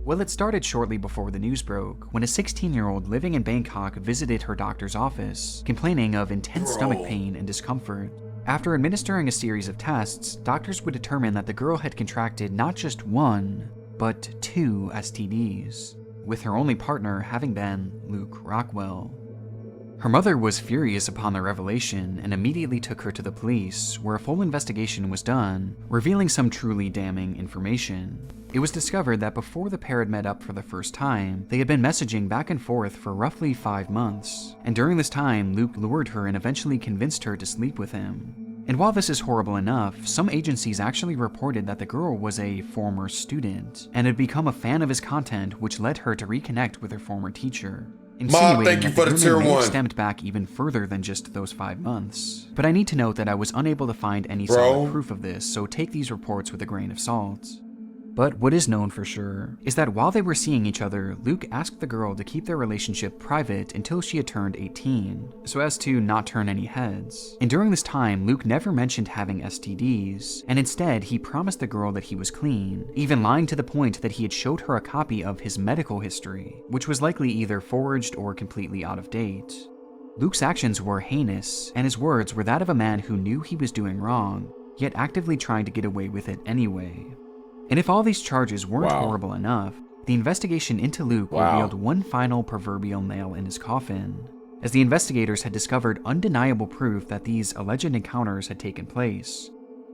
Well, it started shortly before the news broke, when a 16-year-old living in Bangkok visited her doctor's office, complaining of intense stomach pain and discomfort. After administering a series of tests, doctors would determine that the girl had contracted not just 1, but 2 STDs, with her only partner having been Luke Rockwell. Her mother was furious upon the revelation and immediately took her to the police, where a full investigation was done, revealing some truly damning information. It was discovered that before the pair had met up for the first time, they had been messaging back and forth for roughly 5 months, and during this time, Luke lured her and eventually convinced her to sleep with him. And while this is horrible enough, some agencies actually reported that the girl was a former student, and had become a fan of his content, which led her to reconnect with her former teacher. Mom, thank you for the tier 1. Stemmed back even further than just those 5 months. But I need to note that I was unable to find any solid proof of this, so take these reports with a grain of salt. But what is known for sure is that while they were seeing each other, Luke asked the girl to keep their relationship private until she had turned 18, so as to not turn any heads. And during this time, Luke never mentioned having STDs, and instead he promised the girl that he was clean, even lying to the point that he had showed her a copy of his medical history, which was likely either forged or completely out of date. Luke's actions were heinous, and his words were that of a man who knew he was doing wrong, yet actively trying to get away with it anyway. And if all these charges weren't horrible enough, the investigation into Luke revealed one final proverbial nail in his coffin, as the investigators had discovered undeniable proof that these alleged encounters had taken place.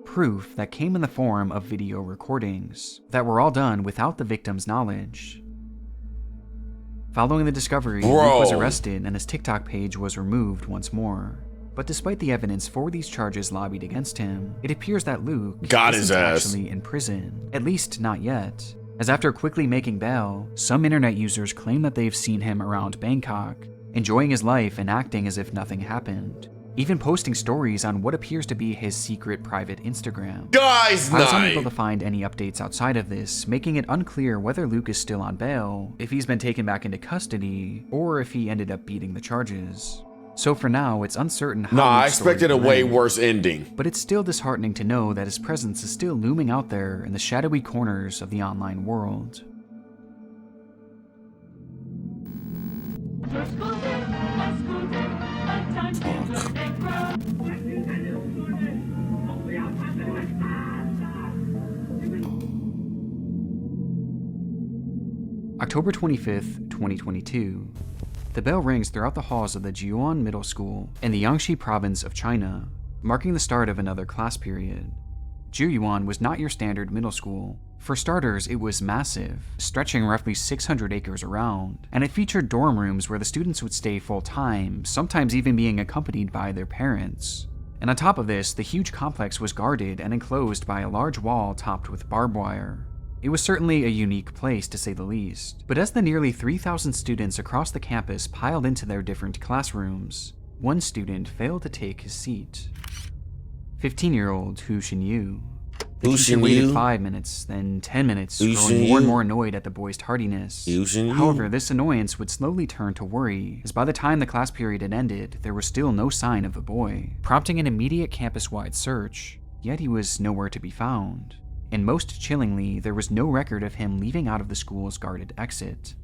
Proof that came in the form of video recordings that were all done without the victim's knowledge. Following the discovery, Luke was arrested and his TikTok page was removed once more. But despite the evidence for these charges lobbied against him, it appears that Luke isn't actually in prison, at least not yet, as after quickly making bail, some internet users claim that they've seen him around Bangkok, enjoying his life and acting as if nothing happened, even posting stories on what appears to be his secret private Instagram. Guys, I was unable to find any updates outside of this, making it unclear whether Luke is still on bail, if he's been taken back into custody, or if he ended up beating the charges. So for now, it's uncertain how I Luke's story expected a will way end. worse ending. But it's still disheartening to know that his presence is still looming out there in the shadowy corners of the online world. October 25th, 2022. The bell rings throughout the halls of the Jiuan Middle School in the Jiangxi province of China, marking the start of another class period. Jiuan was not your standard middle school. For starters, it was massive, stretching roughly 600 acres around, and it featured dorm rooms where the students would stay full-time, sometimes even being accompanied by their parents. And on top of this, the huge complex was guarded and enclosed by a large wall topped with barbed wire. It was certainly a unique place, to say the least, but as the nearly 3,000 students across the campus piled into their different classrooms, one student failed to take his seat. 15-year-old Hu Xinyu. The teacher waited 5 minutes, then 10 minutes, growing more and more annoyed at the boy's tardiness. However, this annoyance would slowly turn to worry, as by the time the class period had ended, there was still no sign of the boy, prompting an immediate campus-wide search, yet he was nowhere to be found. And most chillingly, there was no record of him leaving out of the school's guarded exit.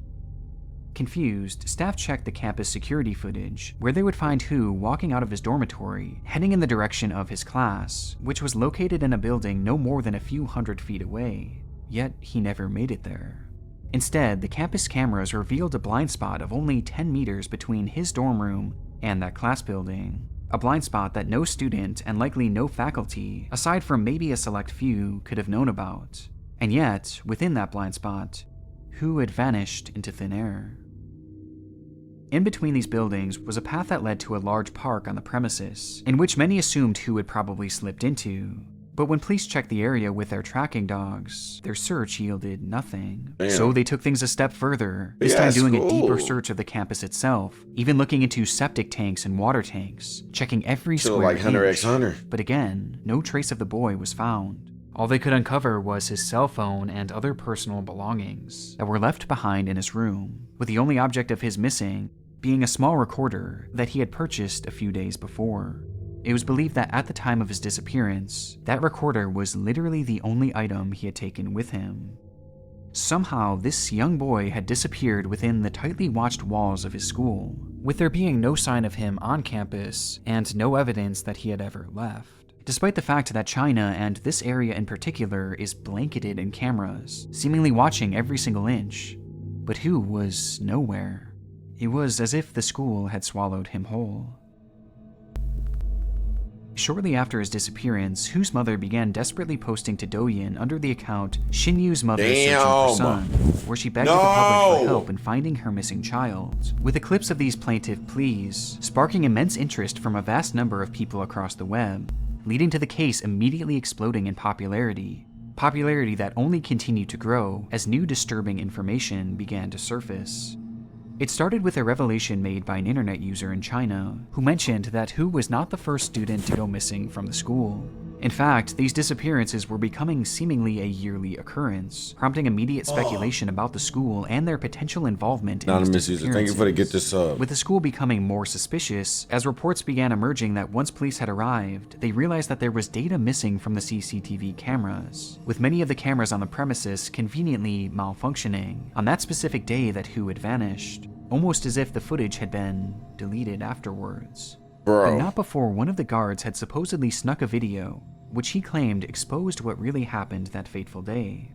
Confused, staff checked the campus security footage, where they would find Hu walking out of his dormitory, heading in the direction of his class, which was located in a building no more than a few hundred feet away. Yet he never made it there. Instead, the campus cameras revealed a blind spot of only 10 meters between his dorm room and that class building. A blind spot that no student, and likely no faculty, aside from maybe a select few, could have known about. And yet, within that blind spot, Hu had vanished into thin air. In between these buildings was a path that led to a large park on the premises, in which many assumed Hu had probably slipped into. But when police checked the area with their tracking dogs, their search yielded nothing. Damn. So they took things a step further, this time doing a deeper search of the campus itself, even looking into septic tanks and water tanks, checking every square like Hunter inch. x Hunter. But again, no trace of the boy was found. All they could uncover was his cell phone and other personal belongings that were left behind in his room, with the only object of his missing being a small recorder that he had purchased a few days before. It was believed that at the time of his disappearance, that recorder was literally the only item he had taken with him. Somehow, this young boy had disappeared within the tightly watched walls of his school, with there being no sign of him on campus and no evidence that he had ever left. Despite the fact that China, and this area in particular, is blanketed in cameras, seemingly watching every single inch. But Hu was nowhere. It was as if the school had swallowed him whole. Shortly after his disappearance, Hu's mother began desperately posting to Douyin under the account Xinyu's Mother Searching for Son, where she begged the public for help in finding her missing child, with the clips of these plaintive pleas sparking immense interest from a vast number of people across the web, leading to the case immediately exploding in popularity that only continued to grow as new disturbing information began to surface. It started with a revelation made by an internet user in China who mentioned that Hu was not the first student to go missing from the school. In fact, these disappearances were becoming seemingly a yearly occurrence, prompting immediate speculation about the school and their potential involvement in these disappearances. Thank you for the get this up. With the school becoming more suspicious, as reports began emerging that once police had arrived, they realized that there was data missing from the CCTV cameras, with many of the cameras on the premises conveniently malfunctioning on that specific day that Hu had vanished, almost as if the footage had been deleted afterwards. But not before one of the guards had supposedly snuck a video, which he claimed exposed what really happened that fateful day.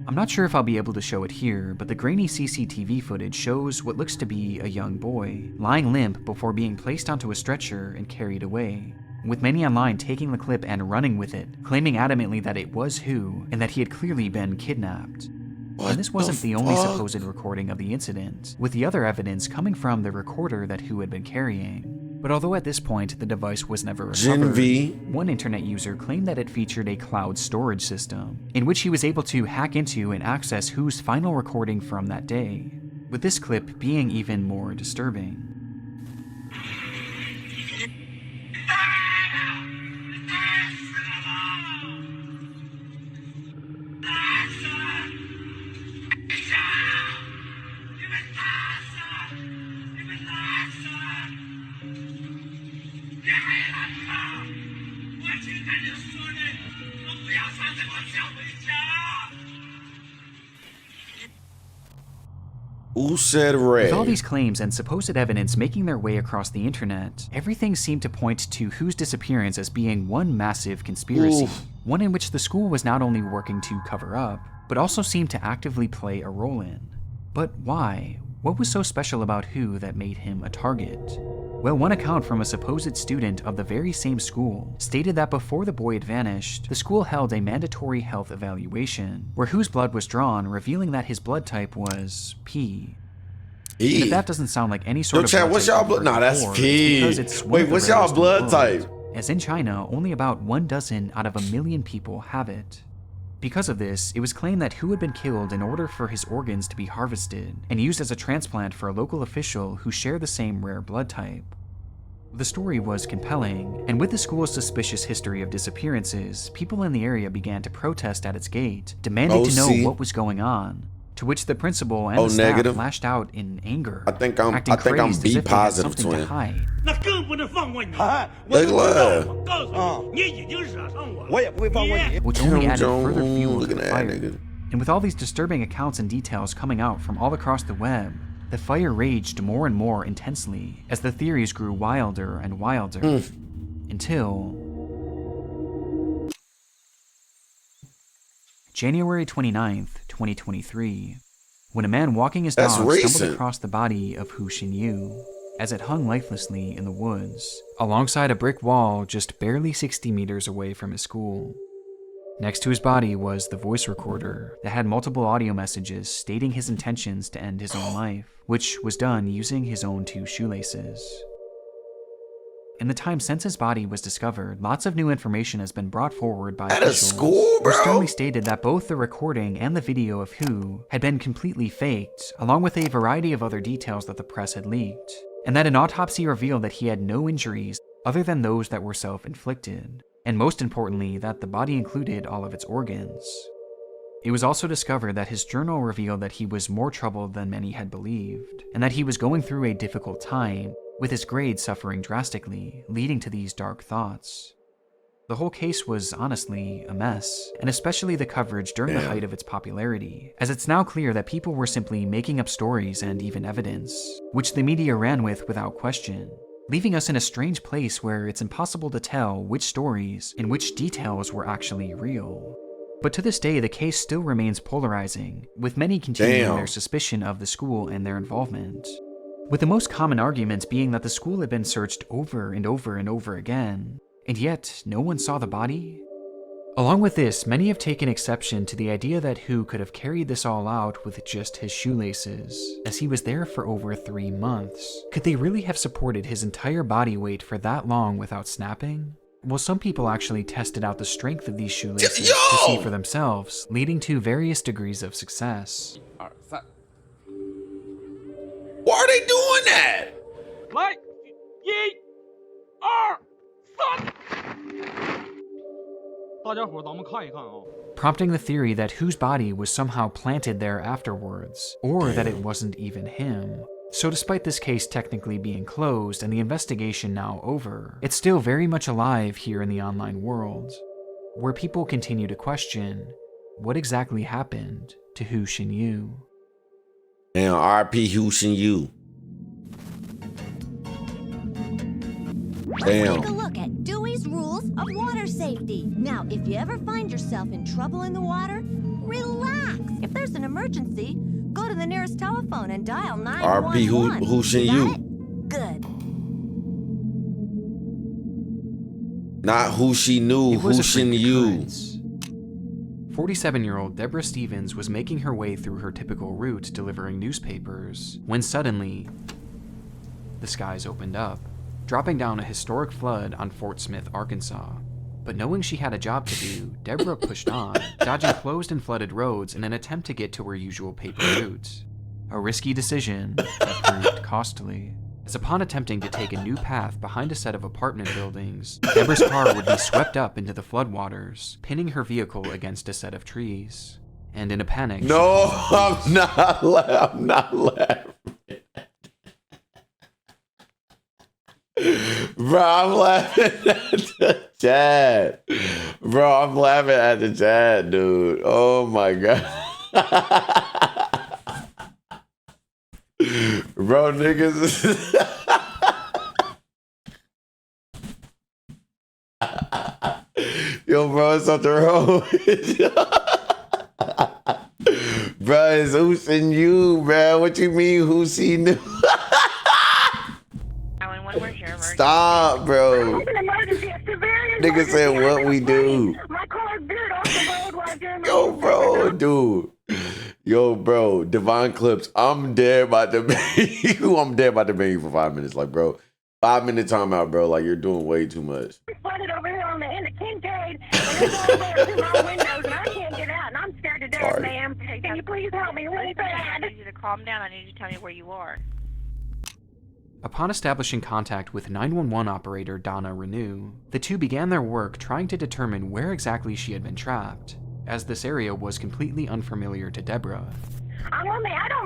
I'm not sure if I'll be able to show it here, but the grainy CCTV footage shows what looks to be a young boy, lying limp before being placed onto a stretcher and carried away, with many online taking the clip and running with it, claiming adamantly that it was Hu and that he had clearly been kidnapped. And this wasn't the only supposed recording of the incident, with the other evidence coming from the recorder that Hu had been carrying. But although at this point the device was never recovered, one internet user claimed that it featured a cloud storage system, in which he was able to hack into and access Hu's final recording from that day, with this clip being even more disturbing. Who said Ray? With all these claims and supposed evidence making their way across the internet, everything seemed to point to Hu's disappearance as being one massive conspiracy. One in which the school was not only working to cover up, but also seemed to actively play a role in. But why? What was so special about Hu that made him a target? Well, one account from a supposed student of the very same school stated that before the boy had vanished, the school held a mandatory health evaluation, where Hu's blood was drawn, revealing that his blood type was P. And if that doesn't sound like any sort of chat, what's y'all blood? Nah, that's P. Wait, what's y'all blood type? As in China, only about 1 dozen out of 1 million people have it. Because of this, it was claimed that Hu had been killed in order for his organs to be harvested and used as a transplant for a local official who shared the same rare blood type. The story was compelling, and with the school's suspicious history of disappearances, people in the area began to protest at its gate, demanding to know what was going on. To which the principal and the staff lashed out in anger. I think I'm B positive twin. Which only added further fuel to the fire. And with all these disturbing accounts and details coming out from all across the web, the fire raged more and more intensely as the theories grew wilder and wilder. Until January 29th, 2023, when a man walking his dog stumbled across the body of Hu Xinyu as it hung lifelessly in the woods, alongside a brick wall just barely 60 meters away from his school. Next to his body was the voice recorder that had multiple audio messages stating his intentions to end his own life, which was done using his own 2 shoelaces. In the time since his body was discovered, lots of new information has been brought forward by officials who sternly stated that both the recording and the video of Hu had been completely faked, along with a variety of other details that the press had leaked, and that an autopsy revealed that he had no injuries other than those that were self-inflicted, and most importantly, that the body included all of its organs. It was also discovered that his journal revealed that he was more troubled than many had believed, and that he was going through a difficult time, with his grades suffering drastically, leading to these dark thoughts. The whole case was honestly a mess, and especially the coverage during the height of its popularity, as it's now clear that people were simply making up stories and even evidence, which the media ran with without question, leaving us in a strange place where it's impossible to tell which stories and which details were actually real. But to this day, the case still remains polarizing, with many continuing their suspicion of the school and their involvement, with the most common argument being that the school had been searched over and over and over again, and yet no one saw the body. Along with this, many have taken exception to the idea that Hu could have carried this all out with just his shoelaces, as he was there for over 3 months. Could they really have supported his entire body weight for that long without snapping? Well, some people actually tested out the strength of these shoelaces to see for themselves, leading to various degrees of success. Why are they doing that? Prompting the theory that Hu's body was somehow planted there afterwards, or that it wasn't even him. So despite this case technically being closed and the investigation now over, it's still very much alive here in the online world, where people continue to question what exactly happened to Hu Xinyu. Damn, RP Hu Xinyu. Damn. Take a look at Dewey's Rules of Water Safety. Now, if you ever find yourself in trouble in the water, relax. If there's an emergency, go to the nearest telephone and dial 911. RP Hu Xinyu. Good. Not Hu Xinyu, Hu Xinyu. 47-year-old Deborah Stevens was making her way through her typical route delivering newspapers, when suddenly, the skies opened up, dropping down a historic flood on Fort Smith, Arkansas. But knowing she had a job to do, Deborah pushed on, dodging closed and flooded roads in an attempt to get to her usual paper route. A risky decision that proved costly, as upon attempting to take a new path behind a set of apartment buildings, Deborah's car would be swept up into the floodwaters, pinning her vehicle against a set of trees. And in a panic, no, I'm not laughing. Bro, I'm laughing at the chat. Bro, I'm laughing at the chat, dude. Oh my god. Bro, niggas. Yo, bro, it's something wrong with you. Bro, it's who's in you, bro. What you mean, who's seen you? Stop, bro. Nigga said what we do. Yo, bro, dude. Yo, bro, Divine Clips. I'm dead about to make you. I'm dead about to make you for 5 minutes. Like, bro, 5 minute timeout, bro. Like, you're doing way too much. Flooded over here on the end of Kincaid, and it's all the way up to my windows, and I can't get out, and I'm scared to death, ma'am. Can you please help me really bad? I need you to calm down. I need you to tell me where you are. Upon establishing contact with 911 operator Donna Renew, the two began their work trying to determine where exactly she had been trapped, as this area was completely unfamiliar to Deborah. I don't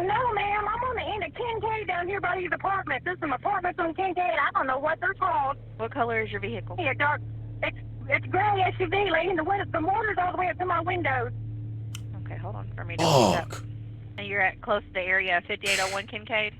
know, ma'am. I'm on the end of Kincaid down here by these apartments. There's some apartments on Kincaid. I don't know what they're called. What color is your vehicle? Yeah, dark. It's gray SUV, lady, and the water's all the way up to my windows. Okay, hold on for me to look up. And you're at close to the area of 5801 Kincaid?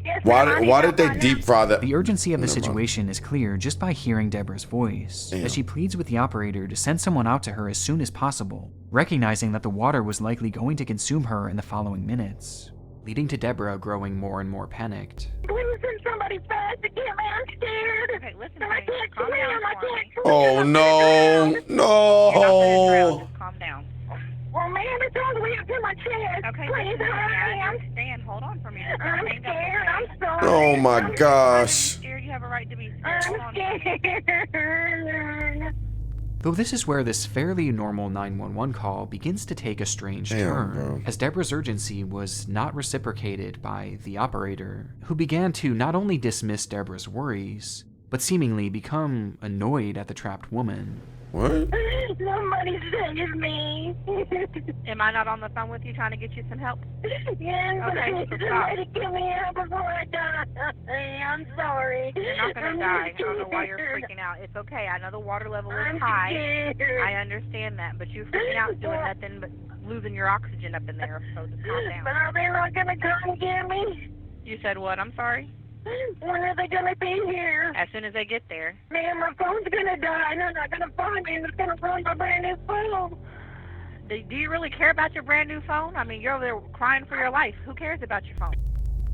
Yes, why did they deep fry that? The urgency of the situation is clear just by hearing Deborah's voice, as she pleads with the operator to send someone out to her as soon as possible, recognizing that the water was likely going to consume her in the following minutes, leading to Deborah growing more and more panicked. Please send somebody fast to get me. I'm scared. Okay, listen I can't swim. I can't swim. Oh no, no. You're not gonna drown. Just calm down. Well, ma'am, it's all the way up to my chest. Okay, please hurry. I understand. Hold on for me. I'm scared. I'm sorry. Oh my gosh. Scared. You have a right to be scared. I'm scared. Though this is where this fairly normal 911 call begins to take a strange turn, as Deborah's urgency was not reciprocated by the operator, who began to not only dismiss Deborah's worries, but seemingly become annoyed at the trapped woman. What? Somebody save me. Am I not on the phone with you trying to get you some help? Yes, okay, but somebody give me help before I die. I'm sorry. You're not going to die. I don't know why you're freaking out. It's okay. I know the water level is high. Scared. I understand that, but you freaking out is doing nothing but losing your oxygen up in there, so just calm down. But are they not going to come get me? You said what? I'm sorry? When are they going to be here? As soon as they get there. Man, my phone's going to die, and they're not going to find me, and it's going to ruin my brand new phone. Do you really care about your brand new phone? I mean, you're over there crying for your life. Who cares about your phone?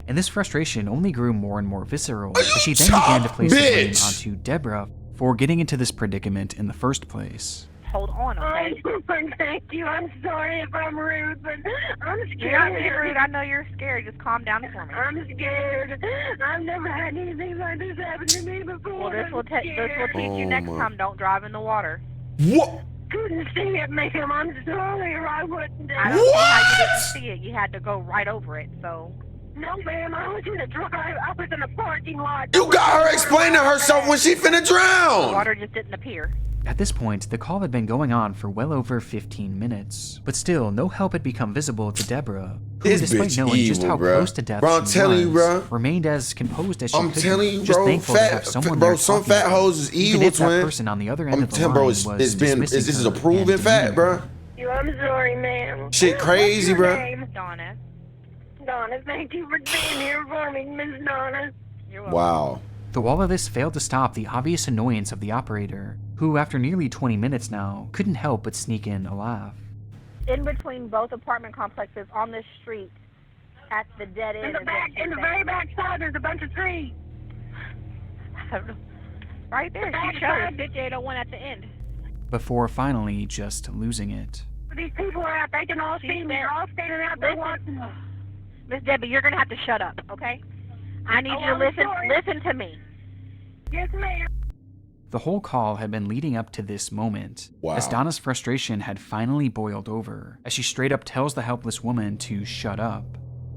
And this frustration only grew more and more visceral, as she then began to place the blame onto Deborah for getting into this predicament in the first place. Hold on, okay? Thank you. I'm sorry if I'm rude, but I'm scared. You're not being rude. I know you're scared. Just calm down for me. I'm scared. I've never had anything like this happen to me before. Well, this will teach you next time. Don't drive in the water. What? Couldn't see it, ma'am. I'm sorry, or I wouldn't. I don't know how you didn't see it. You had to go right over it, so. No, ma'am. I was in a drive. I was in a parking lot. You got her explaining herself when she finna drown. The water just didn't appear. At this point, the call had been going on for well over 15 minutes, but still, no help had become visible to Deborah, who, despite knowing just how close to death she was, remained as composed as she could. I'm telling you, just bro, thankful to have someone there some fat hoes is evil, if twin. that person on the other end of the line bro, was this is a proven fact, bro. I'm sorry, ma'am. Shit crazy, bro. Donna. Donna, thank you for being here for me, Miss Donna. You're welcome. Wow. Though all of this failed to stop the obvious annoyance of the operator, who, after nearly 20 minutes now, couldn't help but sneak in a laugh. In between both apartment complexes on this street, at the dead end. In the very back side, there's a bunch of trees. I don't know. Right there, she showed 5801 at the end. before finally just losing it. These people are out, they can all see me. They're all standing out there watching us. Miss Debbie, you're gonna have to shut up, okay? I need you to listen to me. Yes, ma'am. The whole call had been leading up to this moment, as Donna's frustration had finally boiled over, as she straight up tells the helpless woman to shut up.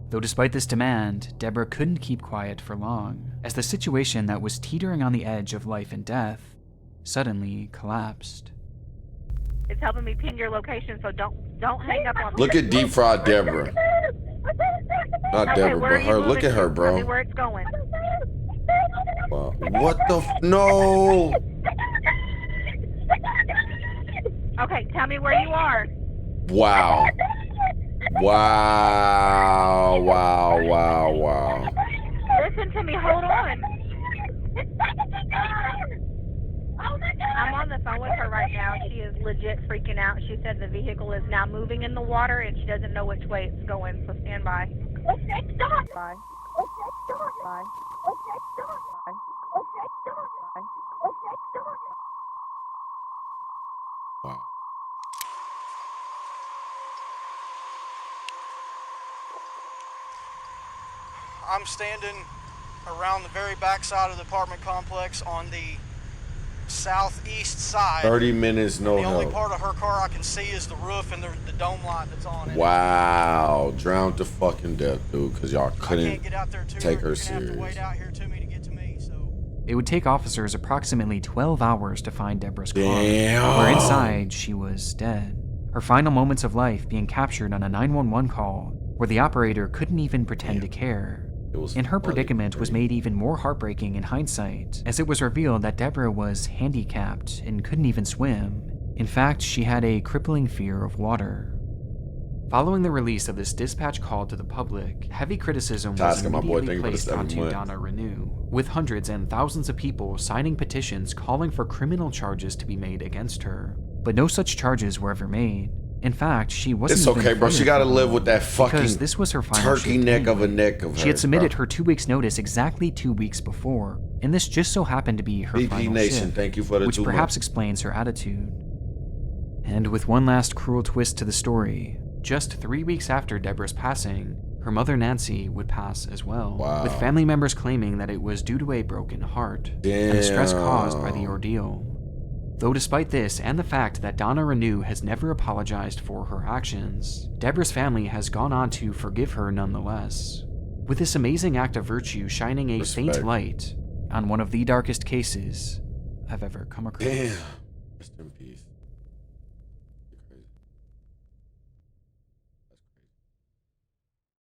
Though despite this demand, Deborah couldn't keep quiet for long, as the situation that was teetering on the edge of life and death suddenly collapsed. It's helping me pin your location, so don't hang up on me. Look at deep fried Deborah. Not Deborah, but her. Look at her, bro. Tell me where it's going. Wow. What the no? Okay, tell me where you are. Wow. Wow. Listen to me, hold on. I'm on the phone with her right now. She is legit freaking out. She said the vehicle is now moving in the water and she doesn't know which way it's going, so stand by. Okay, stop. Bye. Okay, stop. Bye. Okay, stop. Bye. Okay, stop. Bye. Okay, stop. Wow. I'm standing around the very back side of the apartment complex on the southeast side. 30 minutes, no The only help. part of her car I can see is the roof and the dome light that's on it. Wow. Drowned to fucking death, dude, because y'all couldn't take her serious. It would take officers approximately 12 hours to find Deborah's car, Damn. where inside she was dead. Her final moments of life being captured on a 911 call, where the operator couldn't even pretend to care. And her predicament was made even more heartbreaking in hindsight, as it was revealed that Deborah was handicapped and couldn't even swim. In fact, she had a crippling fear of water. Following the release of this dispatch call to the public, heavy criticism was immediately placed onto Donna Renew, with hundreds and thousands of people signing petitions calling for criminal charges to be made against her. But no such charges were ever made. In fact, she wasn't It's even okay, bro. She fired gotta for live long, with that fucking because this was her final turkey shift neck of a anyway. neck of her. She had submitted bro. her 2 weeks notice exactly 2 weeks before, and this just so happened to be her BP final Nation, shift, thank you for the which 2 perhaps months. explains her attitude. And with one last cruel twist to the story, just 3 weeks after Deborah's passing, her mother Nancy would pass as well, with family members claiming that it was due to a broken heart and the stress caused by the ordeal. Though despite this and the fact that Donna Renew has never apologized for her actions, Deborah's family has gone on to forgive her nonetheless, with this amazing act of virtue shining a faint light on one of the darkest cases I've ever come across. Damn. Rest in peace.